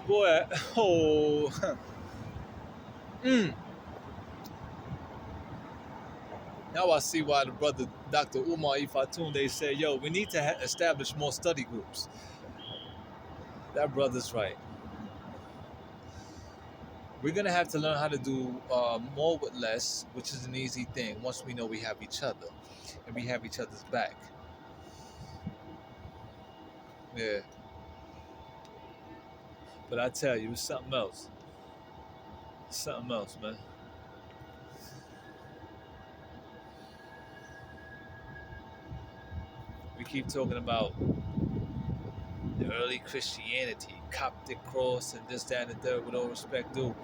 Boy, oh, Now I see why the brother Dr. Umar Ifatunde said, yo, we need to establish more study groups. That brother's right. We're going to have to learn how to do more with less, which is an easy thing once we know we have each other and we have each other's back. Yeah. But I tell you, it's something else. It's something else, man. We keep talking about the early Christianity, Coptic cross, and this, that, and the third, with all respect due.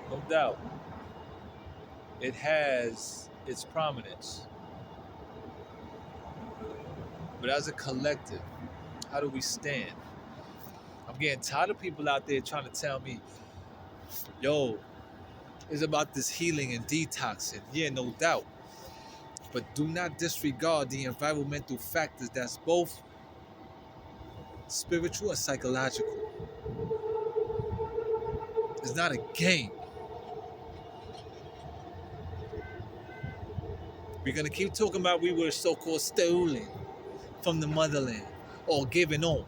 No doubt. It has its prominence. But as a collective, how do we stand? I'm getting tired of people out there trying to tell me Yo, it's about this healing and detoxing. Yeah, no doubt. But do not disregard the environmental factors that's both spiritual and psychological. It's not a game. We're gonna keep talking about we were so-called stolen from the motherland or given on.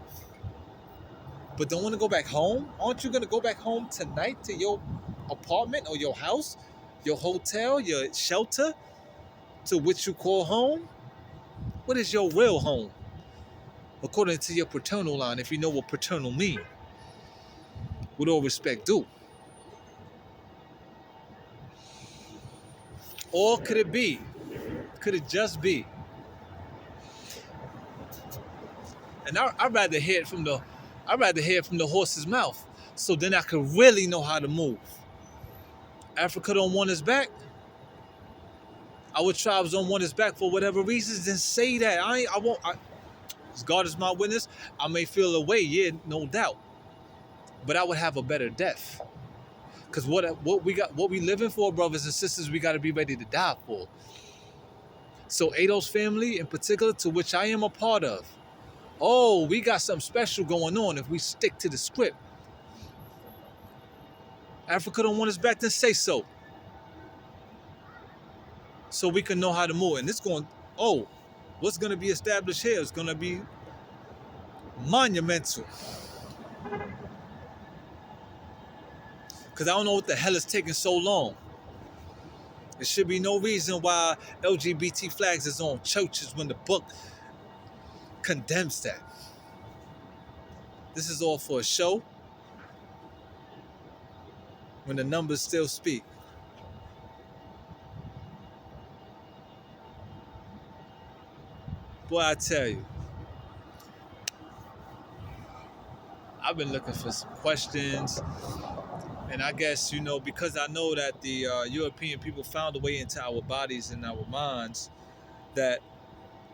But don't want to go back home? Aren't you gonna go back home tonight to your apartment or your house, your hotel, your shelter, to which you call home? What is your real home? According to your paternal line, if you know what paternal mean. With all respect due. Or could it be? Could it just be? And I'd rather hear it from the horse's mouth. So then I could really know how to move. Africa don't want us back. Our tribes don't want us back for whatever reasons, then say that. I won't. As God is my witness, I may feel away, yeah, no doubt. But I would have a better death. Because what we living for, brothers and sisters, we got to be ready to die for. So Ado's family in particular, to which I am a part of, oh, we got something special going on if we stick to the script. Africa don't want us back, then say so. So we can know how to move. And it's going, oh, what's going to be established here is going to be monumental. Because I don't know what the hell is taking so long. There should be no reason why LGBT flags is on churches when the book condemns that. This is all for a show. When the numbers still speak. Boy, I tell you, I've been looking for some questions. And I guess, because I know that the European people found a way into our bodies and our minds, that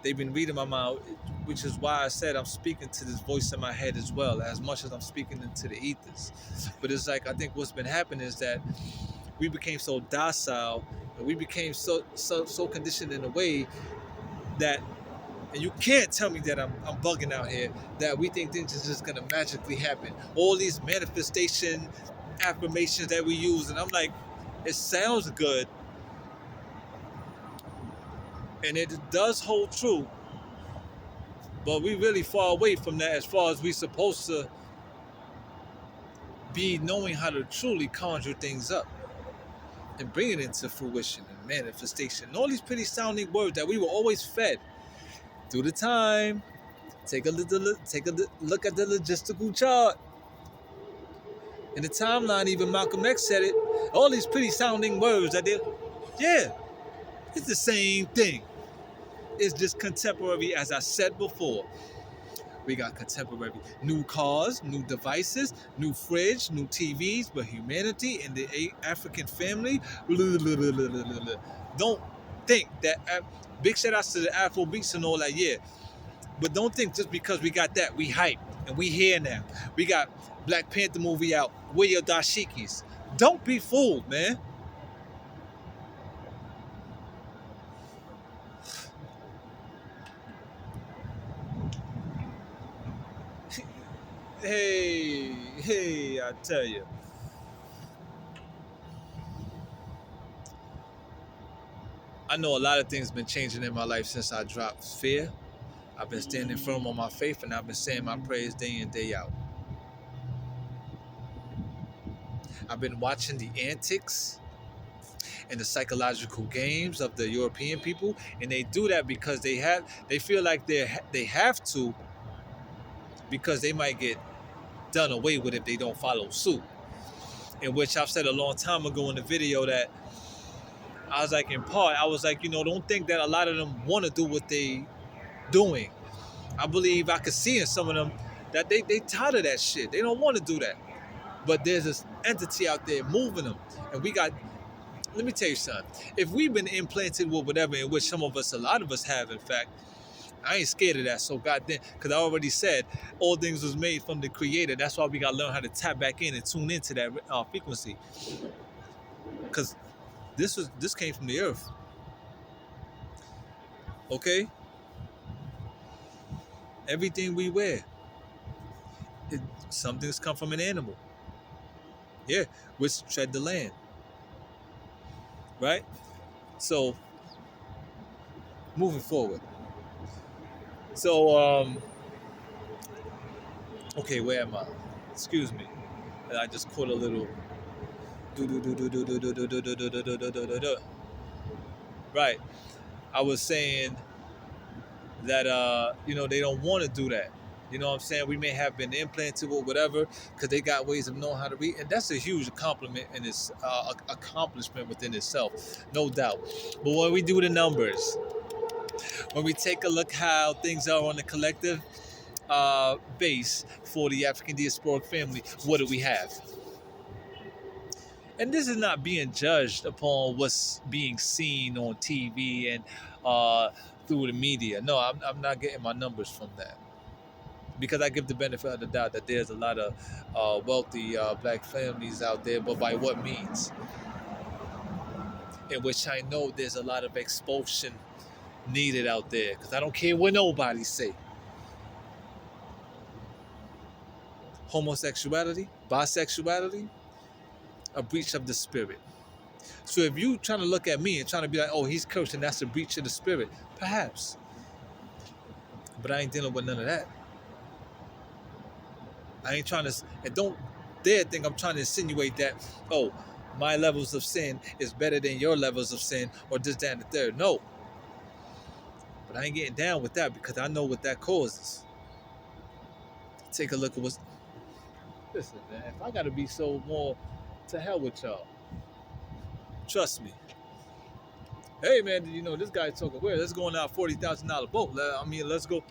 they've been reading my mind, which is why I said I'm speaking to this voice in my head as well, as much as I'm speaking into the ethers. But it's like, I think what's been happening is that we became so docile, and we became so conditioned in a way that, and you can't tell me that I'm bugging out here, that we think things are just gonna magically happen. All these manifestation affirmations that we use, and I'm like, it sounds good, and it does hold true, but we really far away from that as far as we supposed to be, knowing how to truly conjure things up and bring it into fruition and manifestation. And all these pretty sounding words that we were always fed through the time. Take a look at the logistical chart. In the timeline, even Malcolm X said it. All these pretty sounding words that it's the same thing. It's just contemporary, as I said before. We got contemporary. New cars, new devices, new fridge, new TVs, but humanity and the African family. Don't think that. Big shout outs to the Afro beats and all that, yeah. But don't think just because we got that, we hype and we here now. We got Black Panther movie out. Where your dashikis? Don't be fooled, man. Hey, I tell you. I know a lot of things been changing in my life since I dropped Fear. I've been standing firm on my faith, and I've been saying my prayers day in, day out. I've been watching the antics and the psychological games of the European people, and they do that because they feel like they have to, because they might get done away with if they don't follow suit. In which I've said a long time ago in the video that I was like, in part, I was like, don't think that a lot of them want to do what they doing. I believe I could see in some of them that they tired of that shit. They don't want to do that. But there's this entity out there moving them. And let me tell you something. If we've been implanted with whatever, in which a lot of us have, in fact, I ain't scared of that. So goddamn, because I already said all things was made from the Creator. That's why we gotta learn how to tap back in and tune into that frequency. Because this came from the earth. Okay, everything we wear, it, something's come from an animal. Yeah, which tread the land. Right. So moving forward. So okay, where am I? Excuse me. And I just caught a little do do do do do do do do do do do do do do do. Right. I was saying that they don't want to do that. You know what I'm saying? We may have been implanted or whatever because they got ways of knowing how to read, and that's a huge compliment in its accomplishment within itself, no doubt. But when we do the numbers, when we take a look how things are on the collective base for the African diasporic family, what do we have? And this is not being judged upon what's being seen on TV and through the media. No, I'm not getting my numbers from that. Because I give the benefit of the doubt that there's a lot of wealthy black families out there, but by what means? In which I know there's a lot of expulsion needed out there. Because I don't care what nobody say. Homosexuality, bisexuality, a breach of the spirit. So if you trying to look at me and trying to be like, oh, he's cursed and that's a breach of the spirit, perhaps. But I ain't dealing with none of that. I ain't trying to, and don't dare think I'm trying to insinuate that, oh, my levels of sin is better than your levels of sin or this, that, and the third. No. But I ain't getting down with that because I know what that causes. Take a look at what's, listen, man, if I got to be so more, to hell with y'all. Trust me. Hey, man, did you know this guy's talking weird? Let's go on our $40,000 boat. I mean, let's go.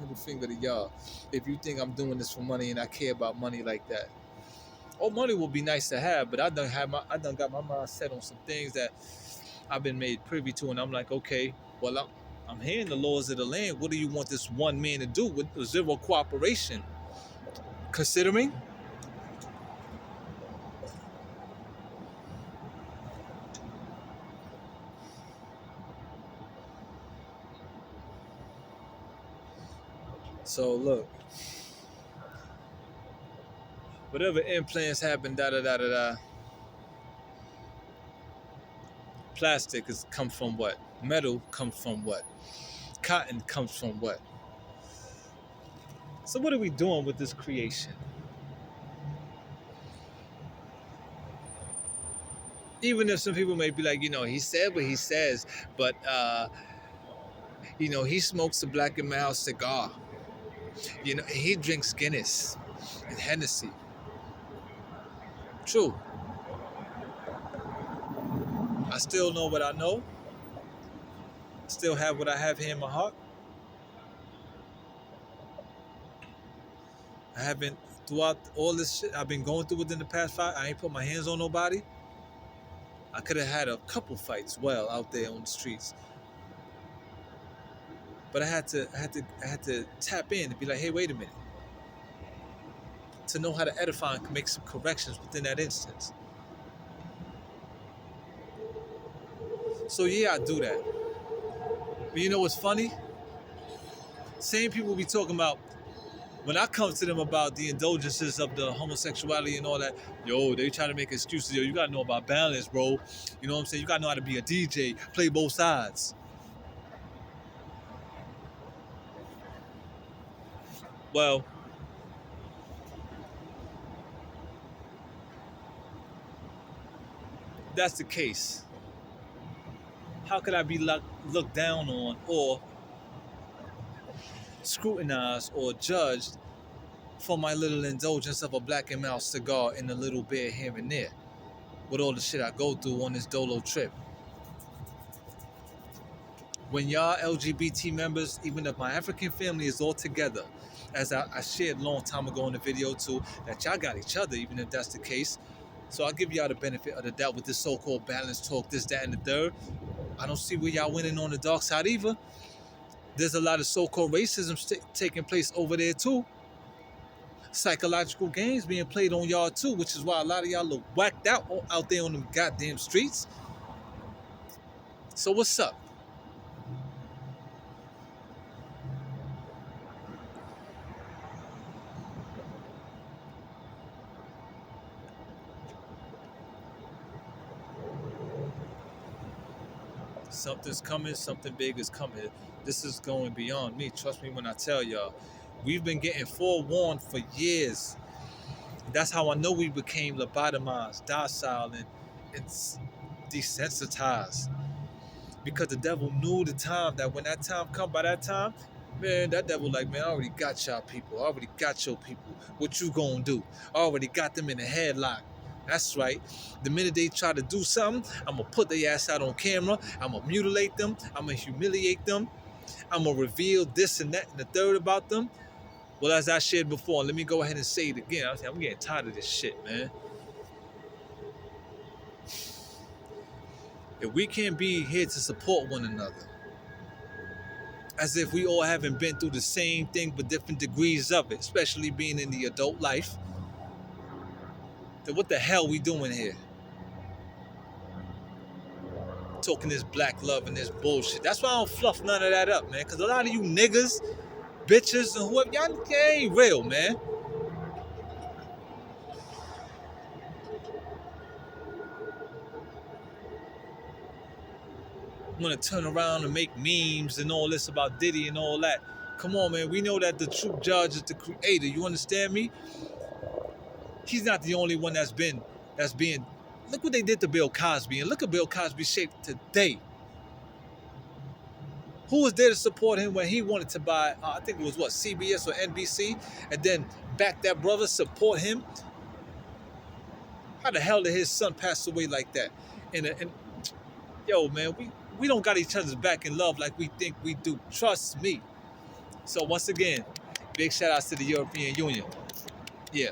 Little finger to y'all. If you think I'm doing this for money and I care about money like that. Oh, money will be nice to have, but I done got my mind set on some things that I've been made privy to, and I'm like, okay, well, I'm hearing the laws of the land. What do you want this one man to do with zero cooperation? Considering? So look, whatever implants happen, da da da da da. Plastic has come from what? Metal comes from what? Cotton comes from what? So what are we doing with this creation? Even if some people may be like, he said what he says, but he smokes a Black and Mild cigar. He drinks Guinness and Hennessy. True. I still know what I know. Still have what I have here in my heart. I haven't, throughout all this shit I've been going through within the past 5, I ain't put my hands on nobody. I could have had a couple fights out there on the streets. But I had to tap in and be like, hey, wait a minute. To know how to edify and make some corrections within that instance. So yeah, I do that. But you know what's funny? Same people be talking about, when I come to them about the indulgences of the homosexuality and all that, yo, they try to make excuses. Yo, you gotta know about balance, bro. You know what I'm saying? You gotta know how to be a DJ, play both sides. Well, if that's the case, how could I be looked down on or scrutinized or judged for my little indulgence of a Black and Mild cigar and a little beer here and there with all the shit I go through on this dolo trip? When y'all LGBT members, even if my African family is all together, as I shared a long time ago in the video too, that y'all got each other, even if that's the case. So I'll give y'all the benefit of the doubt with this so-called balance talk, this, that, and the third. I don't see where y'all winning on the dark side either. There's a lot of so-called racism taking place over there too. Psychological games being played on y'all too, which is why a lot of y'all look whacked out there on them goddamn streets. So what's up? Something's coming, something big is coming. This is going beyond me. Trust me when I tell y'all. We've been getting forewarned for years. That's how I know we became lobotomized, docile, and desensitized. Because the devil knew the time that when that time come, by that time, man, that devil like, man, I already got y'all people. I already got your people. What you gonna do? I already got them in a headlock. That's right. The minute they try to do something, I'm gonna put their ass out on camera. I'm gonna mutilate them. I'm gonna humiliate them. I'm gonna reveal this and that and the third about them. Well, as I shared before, let me go ahead and say it again. I'm getting tired of this shit, man. If we can't be here to support one another, as if we all haven't been through the same thing but different degrees of it, especially being in the adult life, then what the hell we doing here? Talking this black love and this bullshit. That's why I don't fluff none of that up, man. Because a lot of you niggas, bitches, and whoever, y'all ain't real, man. Want to turn around and make memes and all this about Diddy and all that. Come on, man. We know that the true judge is the creator. You understand me? He's not the only one that's being. Look what they did to Bill Cosby, and look at Bill Cosby's shape today. Who was there to support him when he wanted to buy? I think it was what, CBS or NBC, and then back that brother, support him. How the hell did his son pass away like that? And yo, man, we don't got each other's back in love like we think we do. Trust me. So once again, big shout outs to the European Union. Yeah.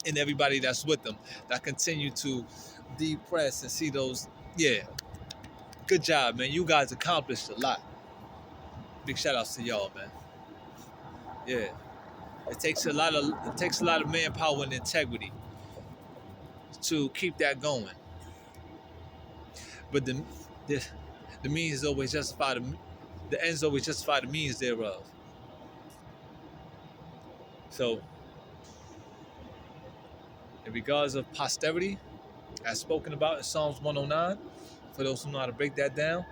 And everybody that's with them that continue to depress and see those. Yeah. Good job, man. You guys accomplished a lot. Big shout outs to y'all, man. Yeah. It takes a lot of manpower and integrity to keep that going. But the means always justify the ends always justify the means thereof. So in regards of posterity, as spoken about in Psalms 109, for those who know how to break that down,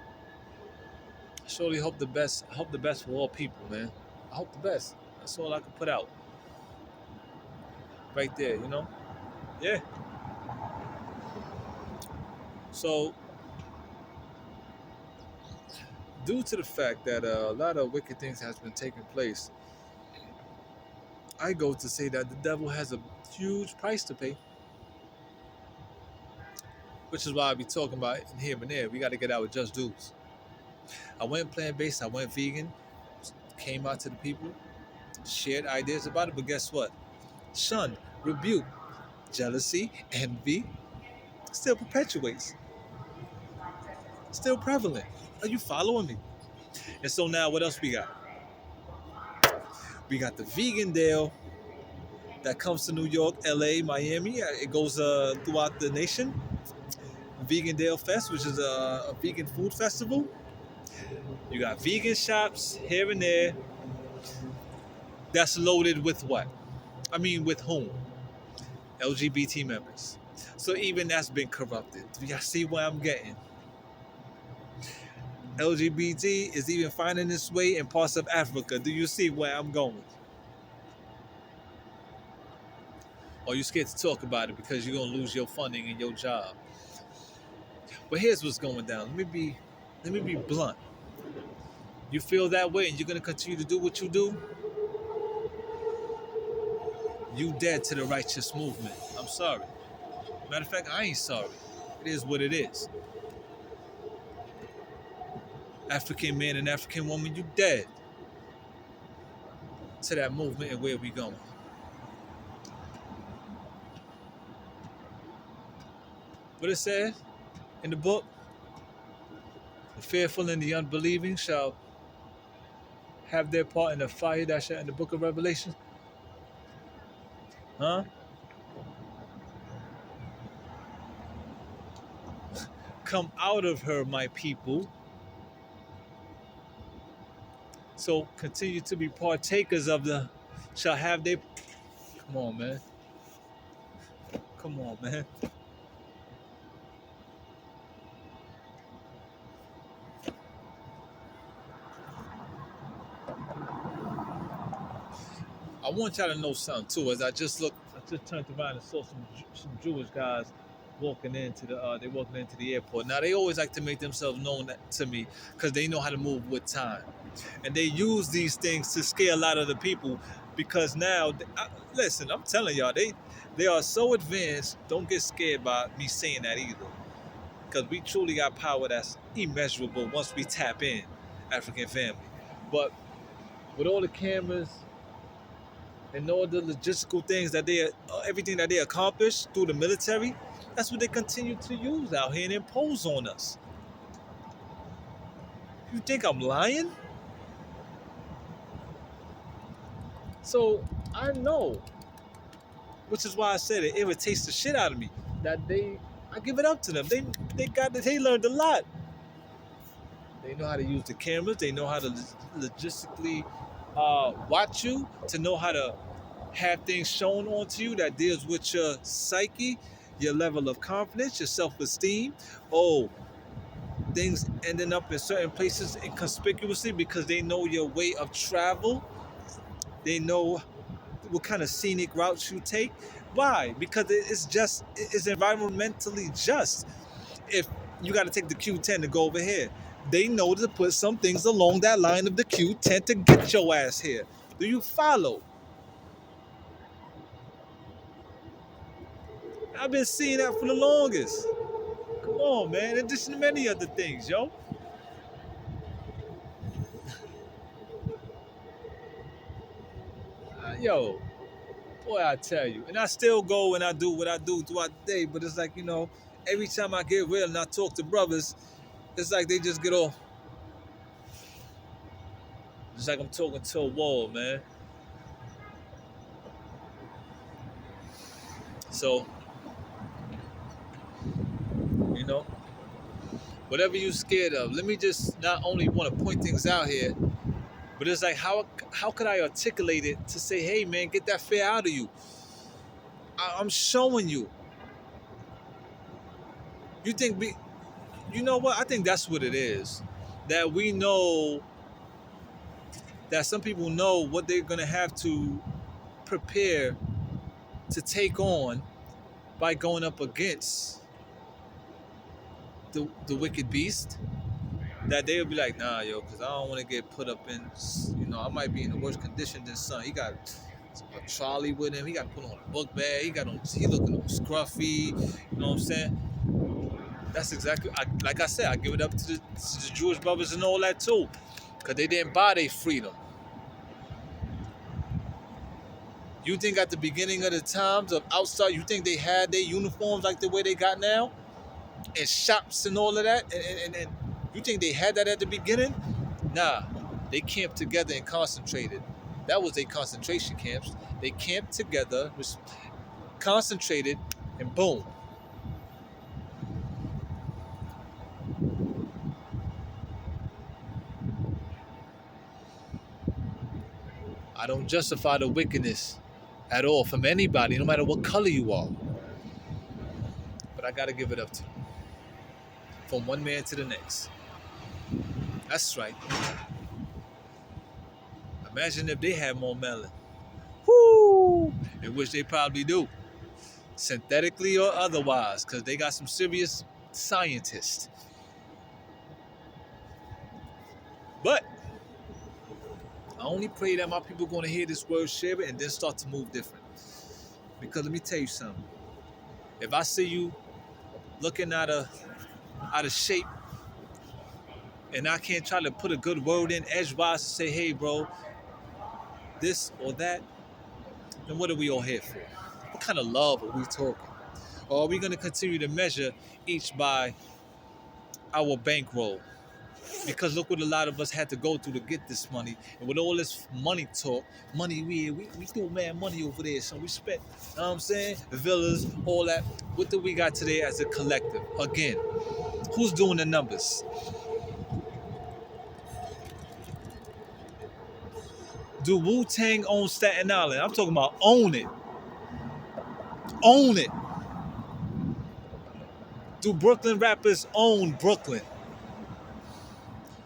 I surely hope the best. I hope the best for all people, man. I hope the best. That's all I can put out. Right there, you know? Yeah. So, due to the fact that a lot of wicked things has been taking place, I go to say that the devil has a huge price to pay. Which is why I be talking about it here and there. We got to get our just dues. I went plant-based, I went vegan, came out to the people, shared ideas about it, but guess what? Shun, rebuke, jealousy, envy still perpetuates, still prevalent. Are you following me? And so now what else we got? We got the vegan deal that comes to New York, LA, Miami. It goes throughout the nation. Vegan Dale Fest, which is a vegan food festival. You got vegan shops here and there. That's loaded with what? I mean, with whom? LGBT members. So even that's been corrupted. Do y'all see where I'm getting? LGBT is even finding its way in parts of Africa. Do you see where I'm going? Or you scared to talk about it because you're gonna lose your funding and your job? But here's what's going down. Let me be blunt. You feel that way and you're gonna continue to do what you do? You dead to the righteous movement. I'm sorry. Matter of fact, I ain't sorry. It is what it is. African man and African woman, you dead to that movement and where we going. What it said in the book? The fearful and the unbelieving shall have their part in the fire that shall in the book of Revelation. Huh? Come out of her, my people. So continue to be partakers of the shall have their. Come on, man. Come on, man. I want y'all to know something too. As I just turned around and saw some Jewish guys walking into they walking into the airport. Now they always like to make themselves known to me because they know how to move with time, and they use these things to scare a lot of the people because now, listen, I'm telling y'all, they are so advanced. Don't get scared by me saying that either, because we truly got power that's immeasurable once we tap in, African family. But with all the cameras and all the logistical things that everything that they accomplish through the military, that's what they continue to use out here and impose on us. You think I'm lying? So I know, which is why I said it irritates the shit out of me that I give it up to them. They learned a lot. They know how to use the cameras. They know how to logistically watch you, to know how to have things shown onto you that deals with your psyche, your level of confidence, your self-esteem. Oh, things ending up in certain places inconspicuously because they know your way of travel. They know what kind of scenic routes you take. Why? Because it's environmentally just. If you got to take the Q10 to go over here, they know to put some things along that line of the Q10 to get your ass here. Do you follow? I've been seeing that for the longest. Come on, man. In addition to many other things, yo. Yo, boy, I tell you. And I still go and I do what I do throughout the day, but it's like, every time I get real and I talk to brothers, it's like they just get off. It's like I'm talking to a wall, man. So, you know, whatever you're scared of, let me just not only want to point things out here, but it's like how could I articulate it to say, hey man, get that fear out of you. I'm showing you. You think you know what? I think that's what it is. That we know that some people know what they're gonna have to prepare to take on by going up against the wicked beast. That they'll be like, nah, yo, because I don't want to get put up in, I might be in the worst condition than son. He got a trolley with him. He got put on a book bag. He looking all scruffy. You know what I'm saying? That's exactly, like I said, I give it up to the Jewish brothers and all that too, because they didn't buy their freedom. You think at the beginning of the times of outside, you think they had their uniforms like the way they got now? And shops and all of that? And you think they had that at the beginning? Nah, they camped together and concentrated. That was their concentration camps. They camped together, was concentrated, and boom. I don't justify the wickedness at all from anybody, no matter what color you are. But I gotta give it up to them. From one man to the next. That's right. Imagine if they had more melon. Woo! In which they probably do. Synthetically or otherwise, because they got some serious scientists. But I only pray that my people are going to hear this word, share it, and then start to move different. Because let me tell you something. If I see you looking out of shape, and I can't try to put a good word in edgewise to say, hey, bro, this or that, then what are we all here for? What kind of love are we talking? Or are we going to continue to measure each by our bankroll? Because look what a lot of us had to go through to get this money. And with all this money talk, money, we threw mad money over there. So we spent, you know what I'm saying? Villas, all that. What do we got today as a collective? Again, who's doing the numbers? Do Wu-Tang own Staten Island? I'm talking about own it. Own it. Do Brooklyn rappers own Brooklyn?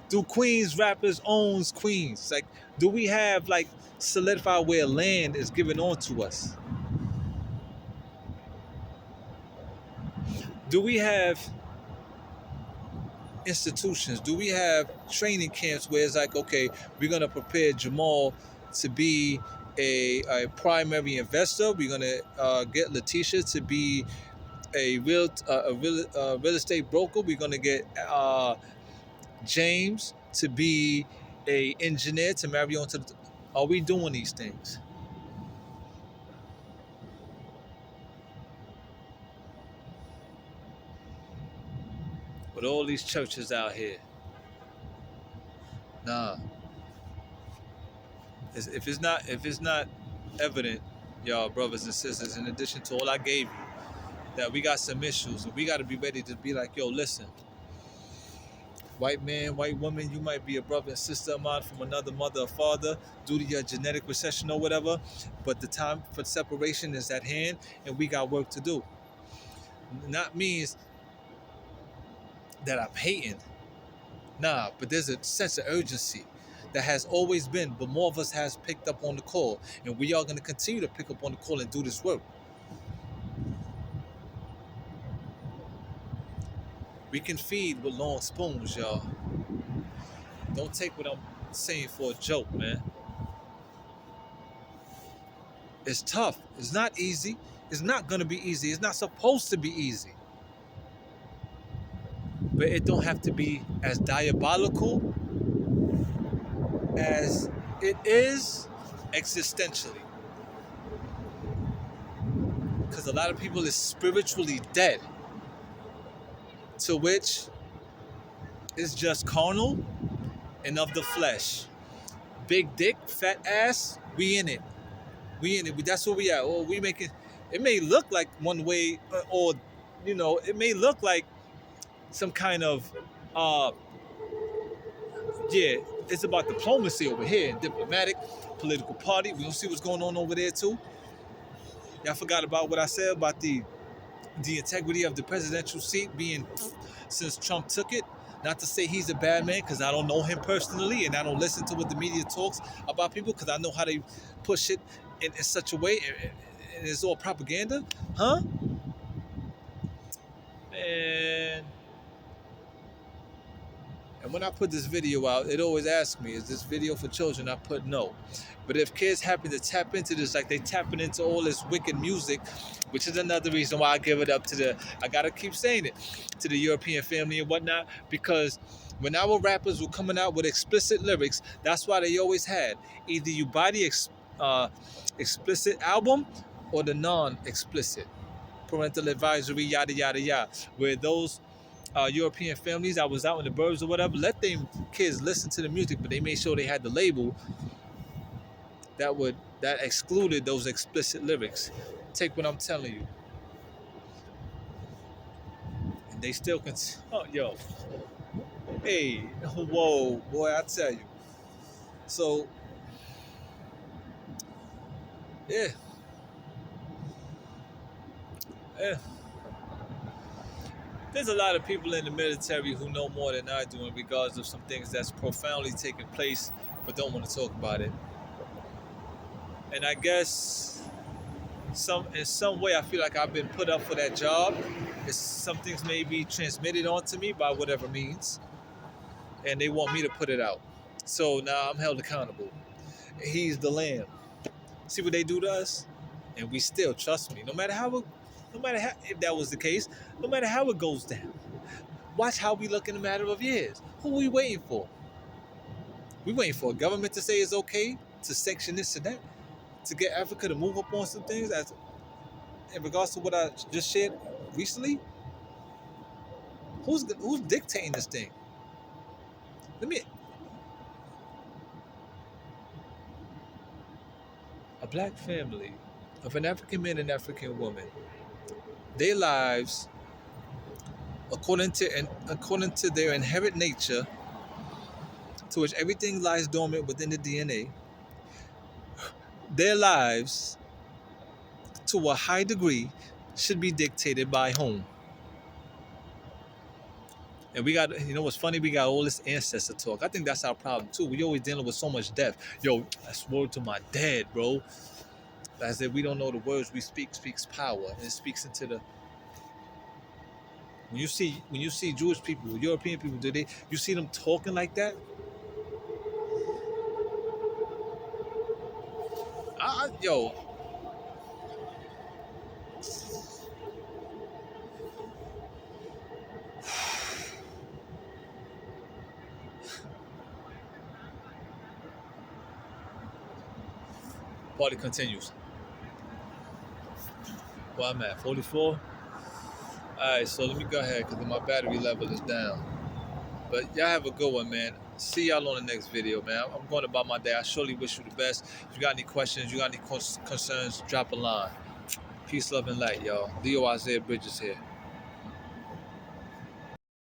Do Queens rappers owns Queens? Like, do we have like solidified where land is given on to us? Do we have institutions? Do we have training camps where it's like, okay, we're gonna prepare Jamal to be a primary investor. We're gonna get Letitia to be a real estate broker. We're gonna get James to be a engineer to marry on to the, are we doing these things? With all these churches out here, nah. If it's not evident, y'all brothers and sisters, in addition to all I gave you, that we got some issues and we got to be ready to be like, yo, listen, white man, white woman, you might be a brother and sister of mine from another mother or father due to your genetic recession or whatever, but the time for separation is at hand and we got work to do. Not means that I'm hating. Nah, but there's a sense of urgency that has always been, but more of us has picked up on the call, and we are going to continue to pick up on the call and do this work. We can feed with long spoons, y'all. Don't take what I'm saying for a joke, man. It's tough. It's not easy. It's not going to be easy. It's not supposed to be easy. But it don't have to be as diabolical as it is existentially. Because a lot of people is spiritually dead, to which is just carnal and of the flesh. Big dick, fat ass, we in it. We in it. That's where we at. Or we make it. It may look like one way, or it may look like some kind of, yeah. It's about diplomacy over here, diplomatic, political party. We don't see what's going on over there too. Y'all forgot about what I said about the integrity of the presidential seat being since Trump took it. Not to say he's a bad man, because I don't know him personally, and I don't listen to what the media talks about people, because I know how they push it in such a way, and it's all propaganda, huh? And when I put this video out, it always asks me, is this video for children? I put no. But if kids happen to tap into this, like they tapping into all this wicked music, which is another reason why I give it up to I gotta keep saying it, to the European family and whatnot, because when our rappers were coming out with explicit lyrics, that's why they always had, either you buy the explicit album or the non-explicit. Parental advisory, yada, yada, yada, where those European families, I was out in the burbs or whatever, let them kids listen to the music, but they made sure they had the label that excluded those explicit lyrics. Take what I'm telling you. And they still can. Oh, yo. Hey, whoa, boy, I tell you. So, yeah. Yeah. There's a lot of people in the military who know more than I do in regards of some things that's profoundly taking place, but don't want to talk about it. And I guess in some way I feel like I've been put up for that job. Some things may be transmitted onto me by whatever means, and they want me to put it out. So now I'm held accountable. He's the lamb. See what they do to us, and we still, trust me. No matter how, if that was the case, no matter how it goes down, watch how we look in a matter of years. Who are we waiting for? We waiting for a government to say it's okay to sanction this and that, to get Africa to move up on some things as in regards to what I just shared recently. Who's dictating this thing? let me. A black family of an African man and African woman, their lives, according to their inherent nature, to which everything lies dormant within the DNA, their lives, to a high degree, should be dictated by whom? And we got, you know what's funny? We got all this ancestor talk. I think that's our problem too. We always dealing with so much death. Yo, that's word to my dad, bro. As if we don't know the words we speak speaks power. And it speaks into the when you see Jewish people, European people, you see them talking like that? Yo, party continues. Well, I'm at 44. Alright, so let me go ahead because my battery level is down. But y'all have a good one, man. See y'all on the next video, man. I'm going about my day. I surely wish you the best. If you got any questions, you got any concerns, drop a line. Peace, love, and light, y'all. Leo Isaiah Bridges here.